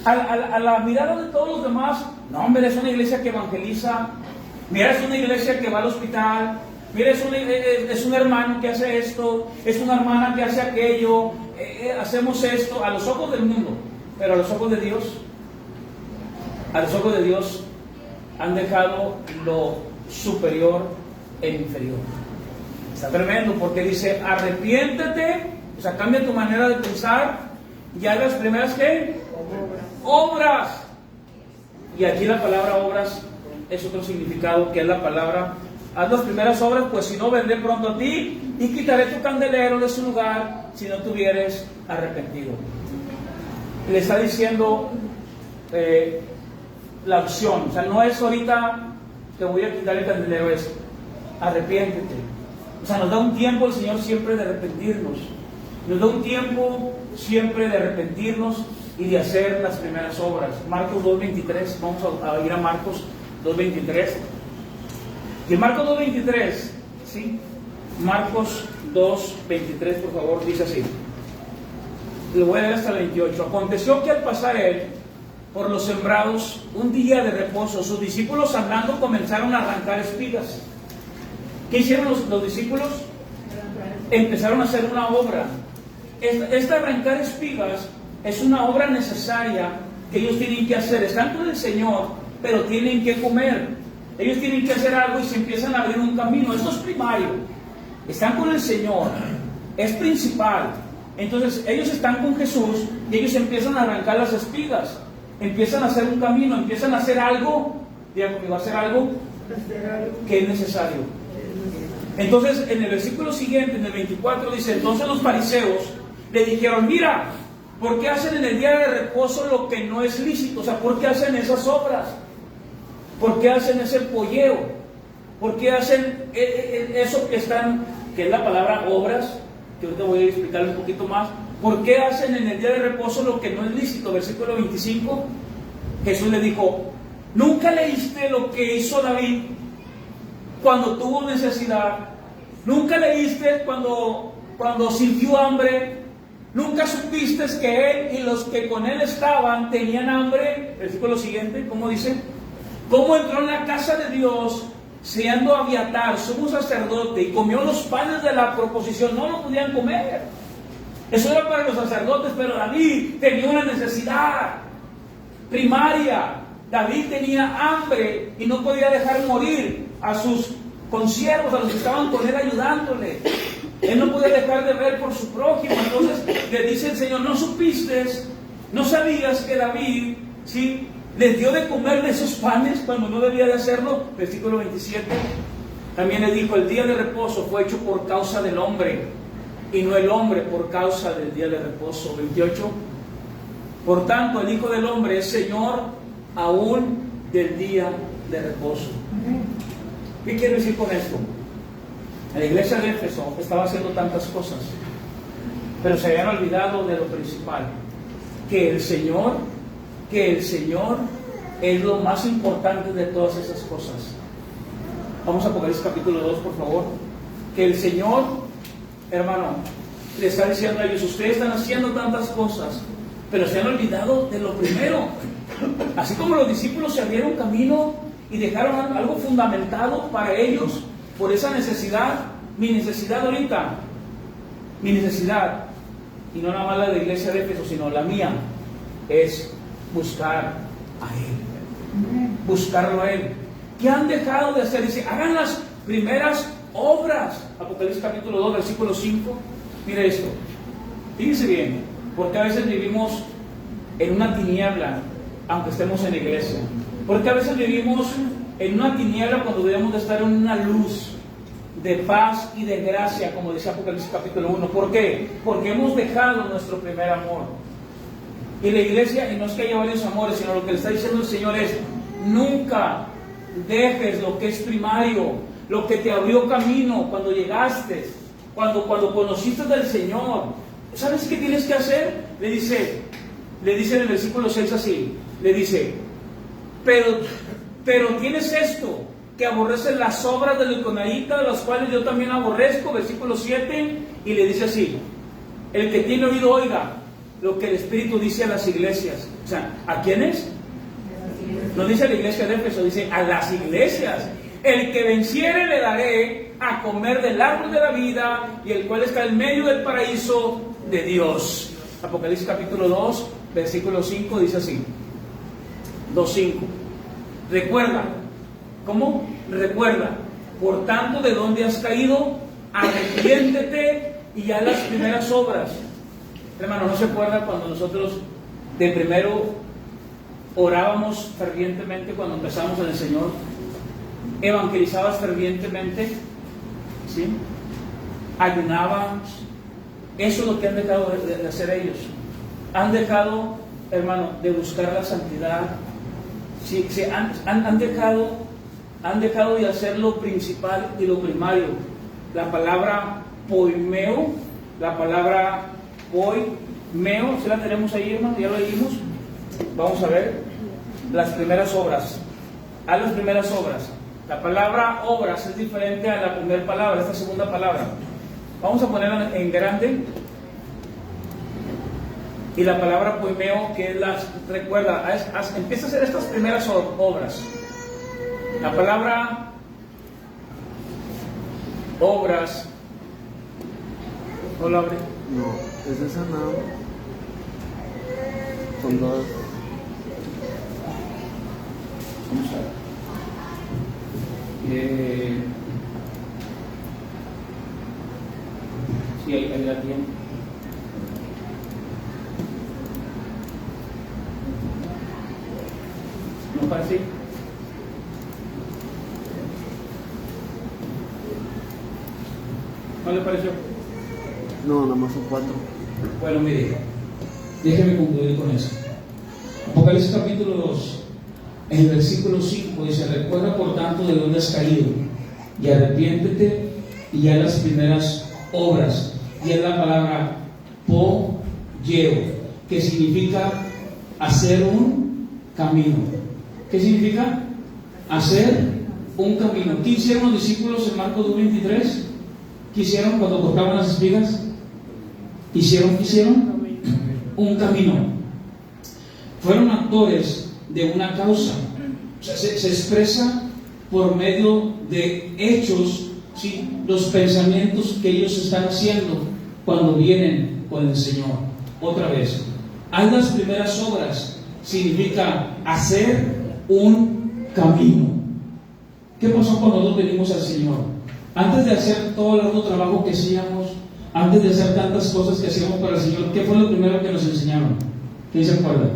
a la mirada de todos los demás. No, hombre, es una iglesia que evangeliza. Mira, es una iglesia que va al hospital. Mira, es un hermano que hace esto. Es una hermana que hace aquello. Hacemos esto a los ojos del mundo. Pero a los ojos de Dios, han dejado lo superior e inferior. Está tremendo, porque dice, arrepiéntete, o sea, cambia tu manera de pensar y haz las primeras, ¿qué? Obras. Y aquí la palabra obras es otro significado, que es la palabra, haz las primeras obras, pues si no, vendré pronto a ti y quitaré tu candelero de su lugar si no te hubieres arrepentido. Le está diciendo la opción, o sea, no es ahorita te voy a quitar el candelero, es arrepiéntete. O sea, nos da un tiempo el Señor siempre de arrepentirnos. Nos da un tiempo siempre de arrepentirnos y de hacer las primeras obras. Marcos 2.23, vamos a ir a Marcos 2.23. Y en Marcos 2.23, ¿sí? Marcos 2.23, por favor, dice así. Lo voy a leer hasta el 28. Aconteció que al pasar él por los sembrados un día de reposo, sus discípulos andando comenzaron a arrancar espigas. ¿Qué hicieron los discípulos? Empezaron a hacer una obra. Esta arrancar espigas es una obra necesaria que ellos tienen que hacer. Están con el Señor, pero tienen que comer. Ellos tienen que hacer algo y se empiezan a abrir un camino. Esto es primario. Están con el Señor, es principal. Entonces ellos están con Jesús y ellos empiezan a arrancar las espigas. Empiezan a hacer un camino, empiezan a hacer algo, diga conmigo, hacer algo que es necesario. Entonces, en el versículo siguiente, en el 24, dice, entonces los fariseos le dijeron, mira, ¿por qué hacen en el día de reposo lo que no es lícito? O sea, ¿por qué hacen esas obras? ¿Por qué hacen ese polleo? ¿Por qué hacen eso que es la palabra obras? Que ahorita voy a explicar un poquito más. ¿Por qué hacen en el día de reposo lo que no es lícito? Versículo 25, Jesús le dijo, ¿nunca leíste lo que hizo David cuando tuvo necesidad? ¿Nunca leíste cuando sintió hambre? ¿Nunca supiste que él y los que con él estaban tenían hambre? Versículo siguiente, ¿cómo dice? ¿Cómo entró en la casa de Dios siendo Abiatar, sumo sacerdote, y comió los panes de la proposición? No lo podían comer. Eso era para los sacerdotes, pero David tenía una necesidad primaria. David tenía hambre y no podía dejar morir a sus consiervos, a los que estaban con él ayudándole. Él no podía dejar de ver por su prójimo. Entonces le dice el Señor, ¿no supiste, no sabías que David, sí, les dio de comer de esos panes cuando no debía de hacerlo? Versículo 27. También le dijo, el día de reposo fue hecho por causa del hombre, y no el hombre por causa del día de reposo. 28. Por tanto, el Hijo del Hombre es Señor aún del día de reposo. ¿Qué quiero decir con esto? La iglesia de Éfeso estaba haciendo tantas cosas, pero se habían olvidado de lo principal, que el Señor es lo más importante de todas esas cosas. Vamos a Apocalipsis capítulo 2, por favor. Que el Señor, hermano, le está diciendo a ellos, ustedes están haciendo tantas cosas, pero se han olvidado de lo primero. Así como los discípulos se abrieron camino y dejaron algo fundamentado para ellos por esa necesidad. Mi necesidad ahorita, mi necesidad, y no nada más la de la iglesia de Éfeso, sino la mía, es buscar a Él, buscarlo a Él. ¿Qué han dejado de hacer? Dice, hagan las primeras obras. Apocalipsis capítulo 2, versículo 5. Mire esto, fíjense bien, porque a veces vivimos en una tiniebla aunque estemos en la iglesia. Porque a veces vivimos en una tiniebla cuando debemos de estar en una luz de paz y de gracia, como decía Apocalipsis capítulo 1. ¿Por qué? Porque hemos dejado nuestro primer amor. Y la iglesia, y no es que haya varios amores, sino lo que le está diciendo el Señor es, nunca dejes lo que es primario, lo que te abrió camino cuando llegaste. cuando conociste del Señor, ¿sabes qué tienes que hacer? Le dice en el versículo 6 así, le dice, pero tienes esto, que aborreces las obras del Niconaíta, de las cuales yo también aborrezco, versículo 7, y le dice así, el que tiene oído oiga lo que el Espíritu dice a las iglesias. O sea, ¿a quiénes? No dice a la iglesia de Éfeso, dice a las iglesias. El que venciere le daré a comer del árbol de la vida, y el cual está en medio del paraíso de Dios. Apocalipsis capítulo 2, versículo 5 dice así, 2:5. Recuerda, ¿cómo? Recuerda, por tanto, de dónde has caído, arrepiéntete y haz las primeras obras. Hermano, ¿no se acuerda cuando nosotros de primero orábamos fervientemente cuando empezamos en el Señor? Evangelizabas fervientemente, ¿sí? Ayunábamos. Eso es lo que han dejado de hacer ellos. Han dejado, hermano, de buscar la santidad. Sí, han dejado de hacer lo principal y lo primario. La palabra poimeo, ¿sí la tenemos ahí, hermano? ¿Ya lo leímos? Vamos a ver las primeras obras. A las primeras obras. La palabra obras es diferente a la primera palabra, esta segunda palabra. Vamos a ponerla en grande. Y la palabra poimeo, que es recuerda, empieza a hacer estas primeras obras. La palabra obras, ¿no lo abre? No, es esa no. Son dos. Vamos a ver. Sí, ahí la tiene. ¿No parece? ¿No le pareció? No, nada más son 4. Bueno, mire, déjeme concluir con eso. Apocalipsis capítulo 2, en el versículo 5 dice, recuerda por tanto de dónde has caído, y arrepiéntete y haz las primeras obras. Y es la palabra po-yeo, que significa hacer un camino. ¿Qué significa? Hacer un camino. ¿Qué hicieron los discípulos en Marcos 2:23? ¿Qué hicieron cuando cortaban las espigas? ¿Qué hicieron? Un camino. Fueron actores de una causa. O sea, se expresa por medio de hechos, ¿sí? Los pensamientos que ellos están haciendo cuando vienen con el Señor. Otra vez, haz las primeras obras significa hacer un camino. ¿Qué pasó cuando nosotros venimos al Señor? Antes de hacer todo el otro trabajo que hacíamos, antes de hacer tantas cosas que hacíamos para el Señor, ¿qué fue lo primero que nos enseñaron? ¿Quién se acuerda?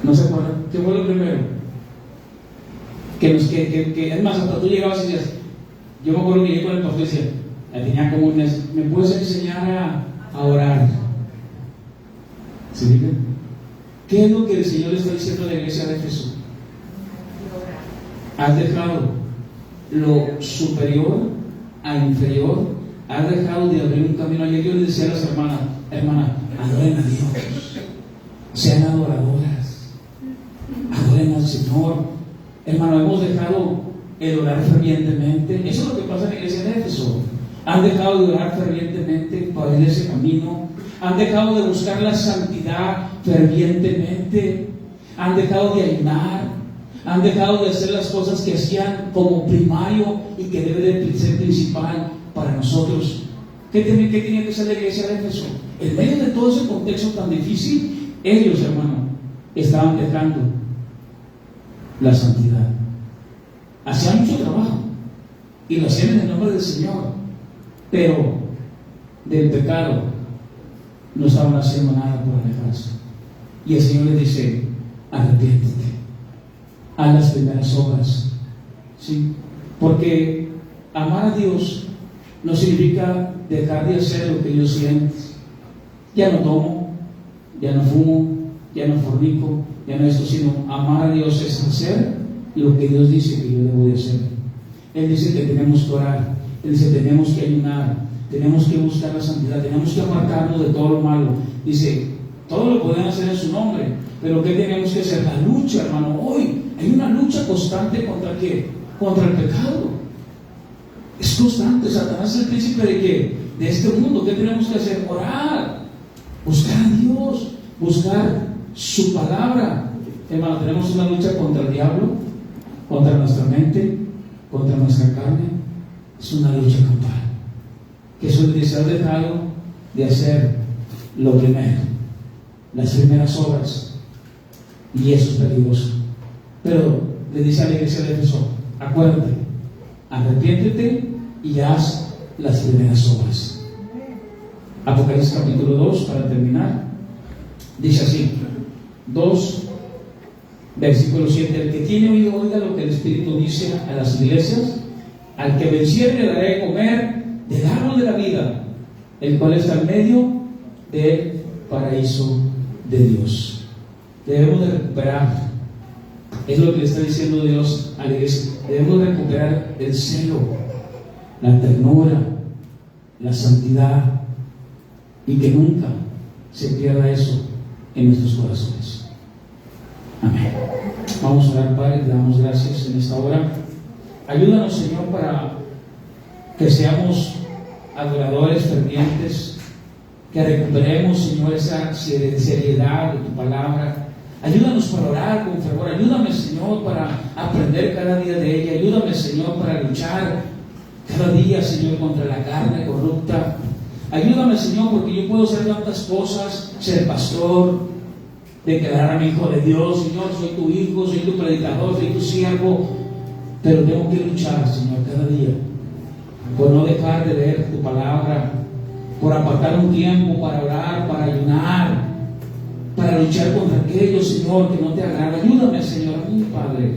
¿No se acuerda? ¿Qué fue lo primero? Que es más, hasta tú llegabas y decías, yo me acuerdo que llegué con el pastor y decía, tenía como un mes, ¿me puedes enseñar a orar? ¿Sí? ¿Qué es lo que el Señor está diciendo a la iglesia de Jesús? Has dejado lo superior a inferior, has dejado de abrir un camino. Ayer yo le decía a las hermanas, adoren a Dios, sean adoradoras, adoren al Señor. Hermano, hemos dejado el orar fervientemente. Eso es lo que pasa en la iglesia de Éfeso. Han dejado de orar fervientemente para ir ese camino. Han dejado de buscar la santidad fervientemente. Han dejado de ayunar. Han dejado de hacer las cosas que hacían como primario y que debe de ser principal para nosotros. ¿Qué tenía que hacer la iglesia de Éfeso? En medio de todo ese contexto tan difícil, ellos, hermano, estaban dejando la santidad. Hacían mucho trabajo y lo hacían en el nombre del Señor, pero del pecado no estaban haciendo nada por alejarse. Y el Señor les dice, arrepiéntete, haz las primeras obras, ¿sí? Porque amar a Dios no significa dejar de hacer lo que yo siento. Ya no tomo, ya no fumo, ya no fornico, ya no esto, sino amar a Dios es hacer lo que Dios dice que yo debo de hacer. Él dice que tenemos que orar. Él dice, tenemos que ayunar, tenemos que buscar la santidad, tenemos que apartarnos de todo lo malo. Dice, todo lo podemos hacer en su nombre, pero ¿qué tenemos que hacer? La lucha, hermano. Hoy hay una lucha constante ¿contra qué? Contra el pecado. Es constante. Satanás es el príncipe de qué? De este mundo. ¿Qué tenemos que hacer? Orar, buscar a Dios, buscar su palabra. Hermano, tenemos una lucha contra el diablo, contra nuestra mente, contra nuestra carne. Es una lucha campal. Jesús dice, has dejado de hacer lo primero, las primeras obras, y eso es peligroso. Pero le dice a la iglesia de Éfeso, acuérdate, arrepiéntete y haz las primeras obras. Apocalipsis capítulo 2, para terminar, dice así, 2, versículo 7, el que tiene oído oiga lo que el Espíritu dice a las iglesias. Al que venciere le daré de comer del árbol de la vida, el cual está en medio del paraíso de Dios. Debemos de recuperar, es lo que le está diciendo Dios a la iglesia, debemos de recuperar el celo, la ternura, la santidad, y que nunca se pierda eso en nuestros corazones. Amén. Vamos a orar, Padre, te damos gracias en esta hora. Ayúdanos, Señor, para que seamos adoradores fervientes, que recuperemos, Señor, esa seriedad de tu palabra. Ayúdanos para orar con fervor. Ayúdame, Señor, para aprender cada día de ella. Ayúdame, Señor, para luchar cada día, Señor, contra la carne corrupta. Ayúdame, Señor, porque yo puedo hacer tantas cosas, ser pastor, declararme hijo de Dios. Señor, soy tu hijo, soy tu predicador, soy tu siervo. Pero tengo que luchar, Señor, cada día, por no dejar de leer tu palabra, por apartar un tiempo para orar, para ayunar, para luchar contra aquello, Señor, que no te agrada. Ayúdame, Señor, a mí, Padre.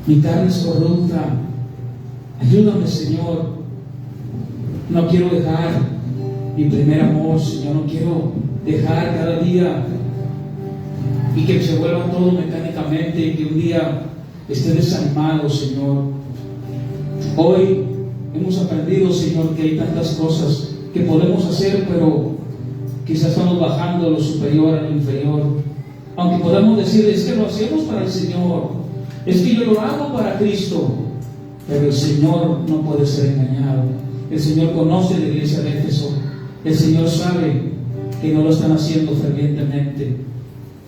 Mi carne es corrupta. Ayúdame, Señor. No quiero dejar mi primer amor, Señor. No quiero dejar cada día y que se vuelva todo mecánicamente y que un día esté desanimado, Señor. Hoy hemos aprendido, Señor, que hay tantas cosas que podemos hacer, pero quizás estamos bajando a lo superior, a lo inferior. Aunque podamos decir, es que lo hacemos para el Señor, es que yo lo hago para Cristo, pero el Señor no puede ser engañado. El Señor conoce la iglesia de Éfeso. El Señor sabe que no lo están haciendo fervientemente.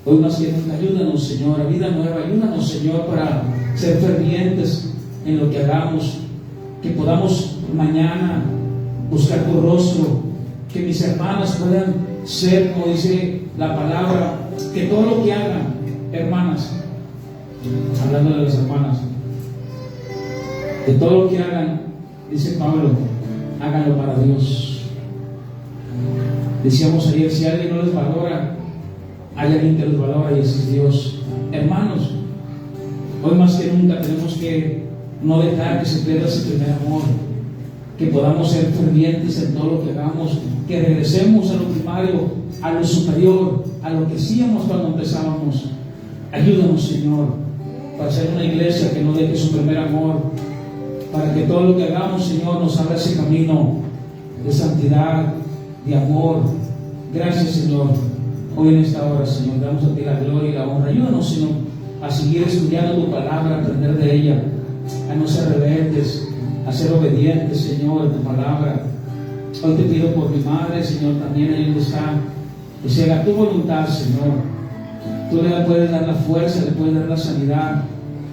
Hoy más que nunca, ayúdanos, Señor, a vida nueva. Ayúdanos, Señor, para ser fervientes en lo que hagamos. Que podamos mañana buscar tu rostro. Que mis hermanas puedan ser, como dice la palabra, que todo lo que hagan, hermanas, hablando de las hermanas, que todo lo que hagan, dice Pablo, háganlo para Dios. Decíamos ayer, si alguien no les valora, hay alguien que los valora y ese es Dios. Hermanos, hoy más que nunca tenemos que no dejar que se pierda ese primer amor, que podamos ser fervientes en todo lo que hagamos, que regresemos a lo primario, a lo superior, a lo que hacíamos cuando empezábamos. Ayúdanos, Señor, para ser una iglesia que no deje su primer amor, para que todo lo que hagamos, Señor, nos abra ese camino de santidad, de amor. Gracias, Señor. Hoy en esta hora, Señor, damos a ti la gloria y la honra. Ayúdanos, Señor, a seguir estudiando tu palabra, a aprender de ella, a no ser rebeldes, a ser obedientes, Señor, a tu palabra. Hoy te pido por mi madre, Señor, también ahí donde está, que se haga tu voluntad, Señor. Tú le puedes dar la fuerza, le puedes dar la sanidad.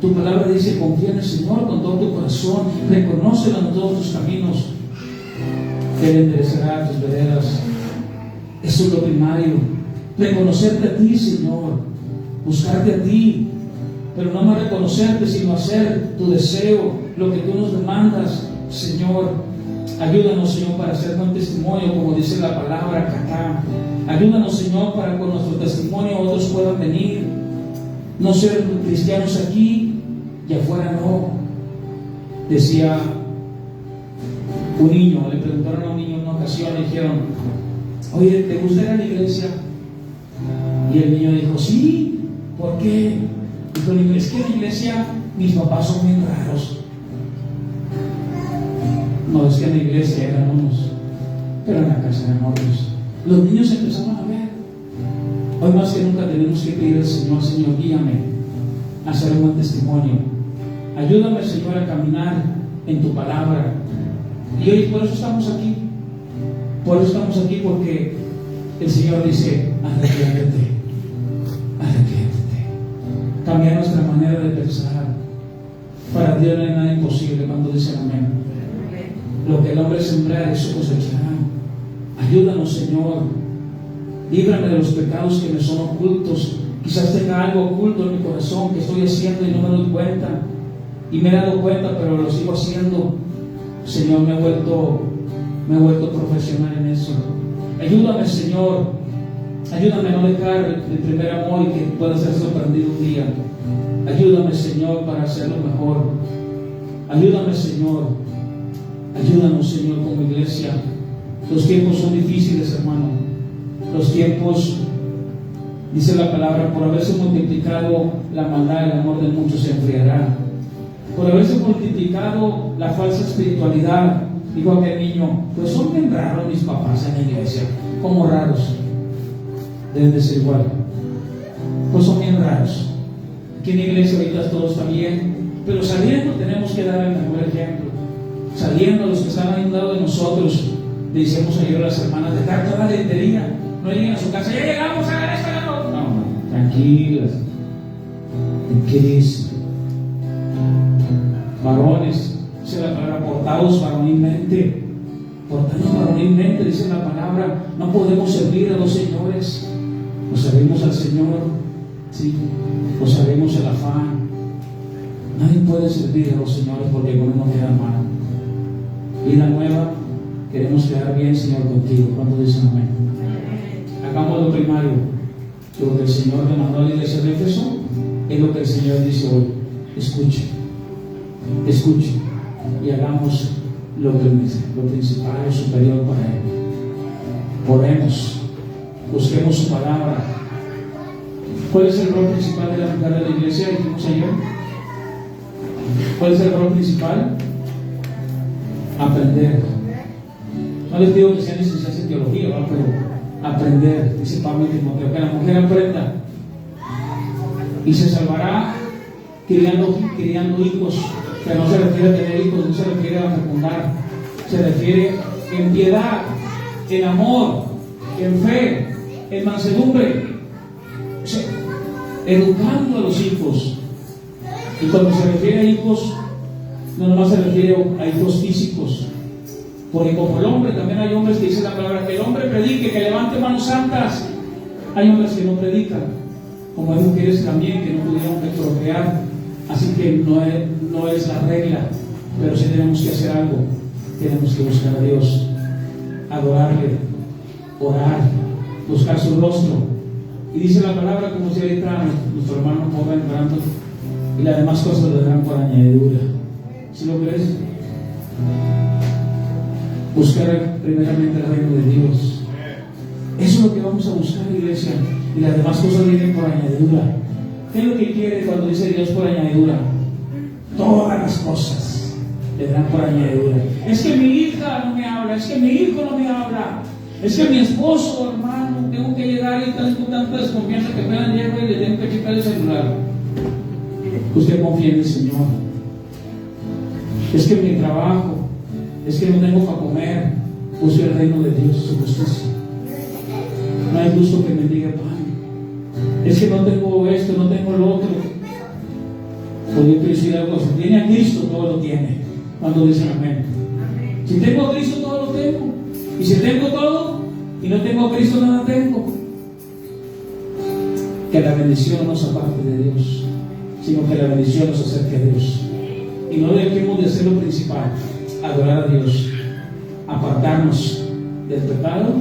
Tu palabra dice, confía en el Señor con todo tu corazón, reconócelo en todos tus caminos, que Él enderezará tus veredas. Eso es lo primario. Reconocerte a ti, Señor, buscarte a ti, pero no más reconocerte, sino hacer tu deseo, lo que tú nos demandas, Señor. Ayúdanos, Señor, para ser buen testimonio, como dice la palabra acá. Ayúdanos, Señor, para que con nuestro testimonio otros puedan venir, no ser cristianos aquí y afuera no. Decía un niño, le preguntaron a un niño en una ocasión, le dijeron, oye, ¿te gusta ir a la iglesia? Y el niño dijo, sí. ¿Por qué? Dijo el niño, es que en la iglesia mis papás son bien raros. No, es que en la iglesia eran unos, pero en la casa eran otros. Los niños empezaban a ver. Hoy más que nunca tenemos que pedir al Señor: Señor, guíame a hacer un buen testimonio. Ayúdame, Señor, a caminar en tu palabra. Y hoy por eso estamos aquí. Por eso estamos aquí, porque el Señor dice: arrepiéntete, arrepiéntete. Cambiar nuestra manera de pensar. Para Dios no hay nada imposible cuando dicen amén. Lo que el hombre sembrar, eso cosechará. Ayúdanos, Señor. Líbrame de los pecados que me son ocultos. Quizás tenga algo oculto en mi corazón que estoy haciendo y no me doy cuenta. Y me he dado cuenta, pero lo sigo haciendo. Señor, me he vuelto profesional en eso. Ayúdame, Señor. Ayúdame a no dejar el primer amor y que pueda ser sorprendido un día. Ayúdame, Señor, para hacerlo mejor. Ayúdame, Señor. Ayúdanos, Señor, como iglesia. Los tiempos son difíciles, hermano. Los tiempos, dice la palabra, por haberse multiplicado la maldad, el amor de muchos se enfriará. Por haberse multiplicado la falsa espiritualidad, dijo aquel niño: pues son bien raros mis papás en la iglesia. Como raros. Deben de ser igual. Pues son bien raros. Aquí en la iglesia ahorita todo está bien, pero saliendo tenemos que dar el mejor ejemplo. Saliendo, los que están ahí a un lado de nosotros, le decíamos ayer a las hermanas: dejar toda la lentería. No lleguen a su casa: ya llegamos, hagan esto, hagan lo otro. No, tranquilas. ¿En qué dice? Varones, dice la palabra, portados varonilmente. Portados varonilmente, dice la palabra. No podemos servir a dos señores. O servimos al Señor, sí, o servimos el afán. Nadie puede servir a los señores porque con uno queda mal. Vida nueva, queremos quedar bien, Señor, contigo. ¿Cuántos dicen amén? Hagamos lo primario. Lo que el Señor le mandó a la iglesia de Éfeso es lo que el Señor dice hoy. Escuche, escuche, y hagamos lo principal, lo superior para Él. Oremos, busquemos su palabra. ¿Cuál es el rol principal de la mujer de la iglesia? Dijimos ayer. ¿Cuál es el rol principal? Aprender. No les digo que sean licenciados en teología, ¿verdad? Pero aprender, dice Pablo y Timoteo, que la mujer aprenda y se salvará criando hijos, que no se refiere a tener hijos, no se refiere a fecundar, se refiere en piedad, en amor, en fe, en mansedumbre, o sea, educando a los hijos. Y cuando se refiere a hijos, no nomás se refiere a hijos físicos, porque como el hombre, también hay hombres que dicen la palabra, que el hombre predique, que levante manos santas. Hay hombres que no predican, como hay mujeres también que no pudieron procrear, así que no es la regla, pero sí tenemos que hacer algo. Tenemos que buscar a Dios, adorarle, orar, buscar su rostro. Y dice la palabra, como si ahorita nuestro hermano joven orando, y las demás cosas le darán por añadidura. ¿Sí lo crees? Buscar primeramente el reino de Dios. Eso es lo que vamos a buscar, iglesia. Y las demás cosas vienen por añadidura. ¿Qué es lo que quiere cuando dice Dios por añadidura? Todas las cosas le darán por añadidura. Es que mi hija no me habla, es que mi hijo no me habla, es que mi esposo, hermano, tengo que llegar y tengo tanta desconfianza que apenas llego y le tengo que checar el celular. Usted confía en el Señor. Es que mi trabajo, es que no tengo para comer. Busque el reino de Dios y su justicia. No hay justo que mendigue pan. Es que no tengo esto, no tengo lo otro. Pues yo quiero decir algo: si tiene a Cristo, todo lo tiene. Cuando dicen amén. Si tengo a Cristo, todo lo tengo. Y si tengo todo y no tengo a Cristo, nada tengo. Que la bendición no nos aparte de Dios, sino que la bendición nos acerque a Dios. Y no dejemos de hacer lo principal: adorar a Dios, apartarnos del pecado,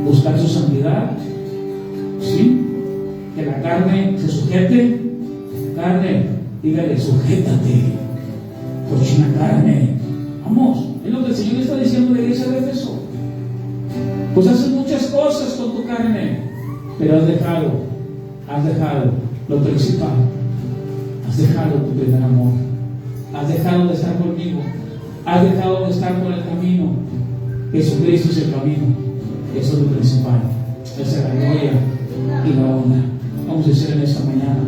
buscar su santidad, ¿sí? Que la carne se sujete. Carne, dígale: sujétate, cochina carne. Vamos, es lo que el Señor está diciendo a la iglesia de Éfeso. Pues haces muchas cosas con tu carne, pero has dejado lo principal. Has dejado tu primer amor. Has dejado de estar conmigo. Has dejado de estar por el camino. Jesucristo es el camino. Eso es lo principal. Esa es la gloria y la honra. Vamos a decir en esta mañana: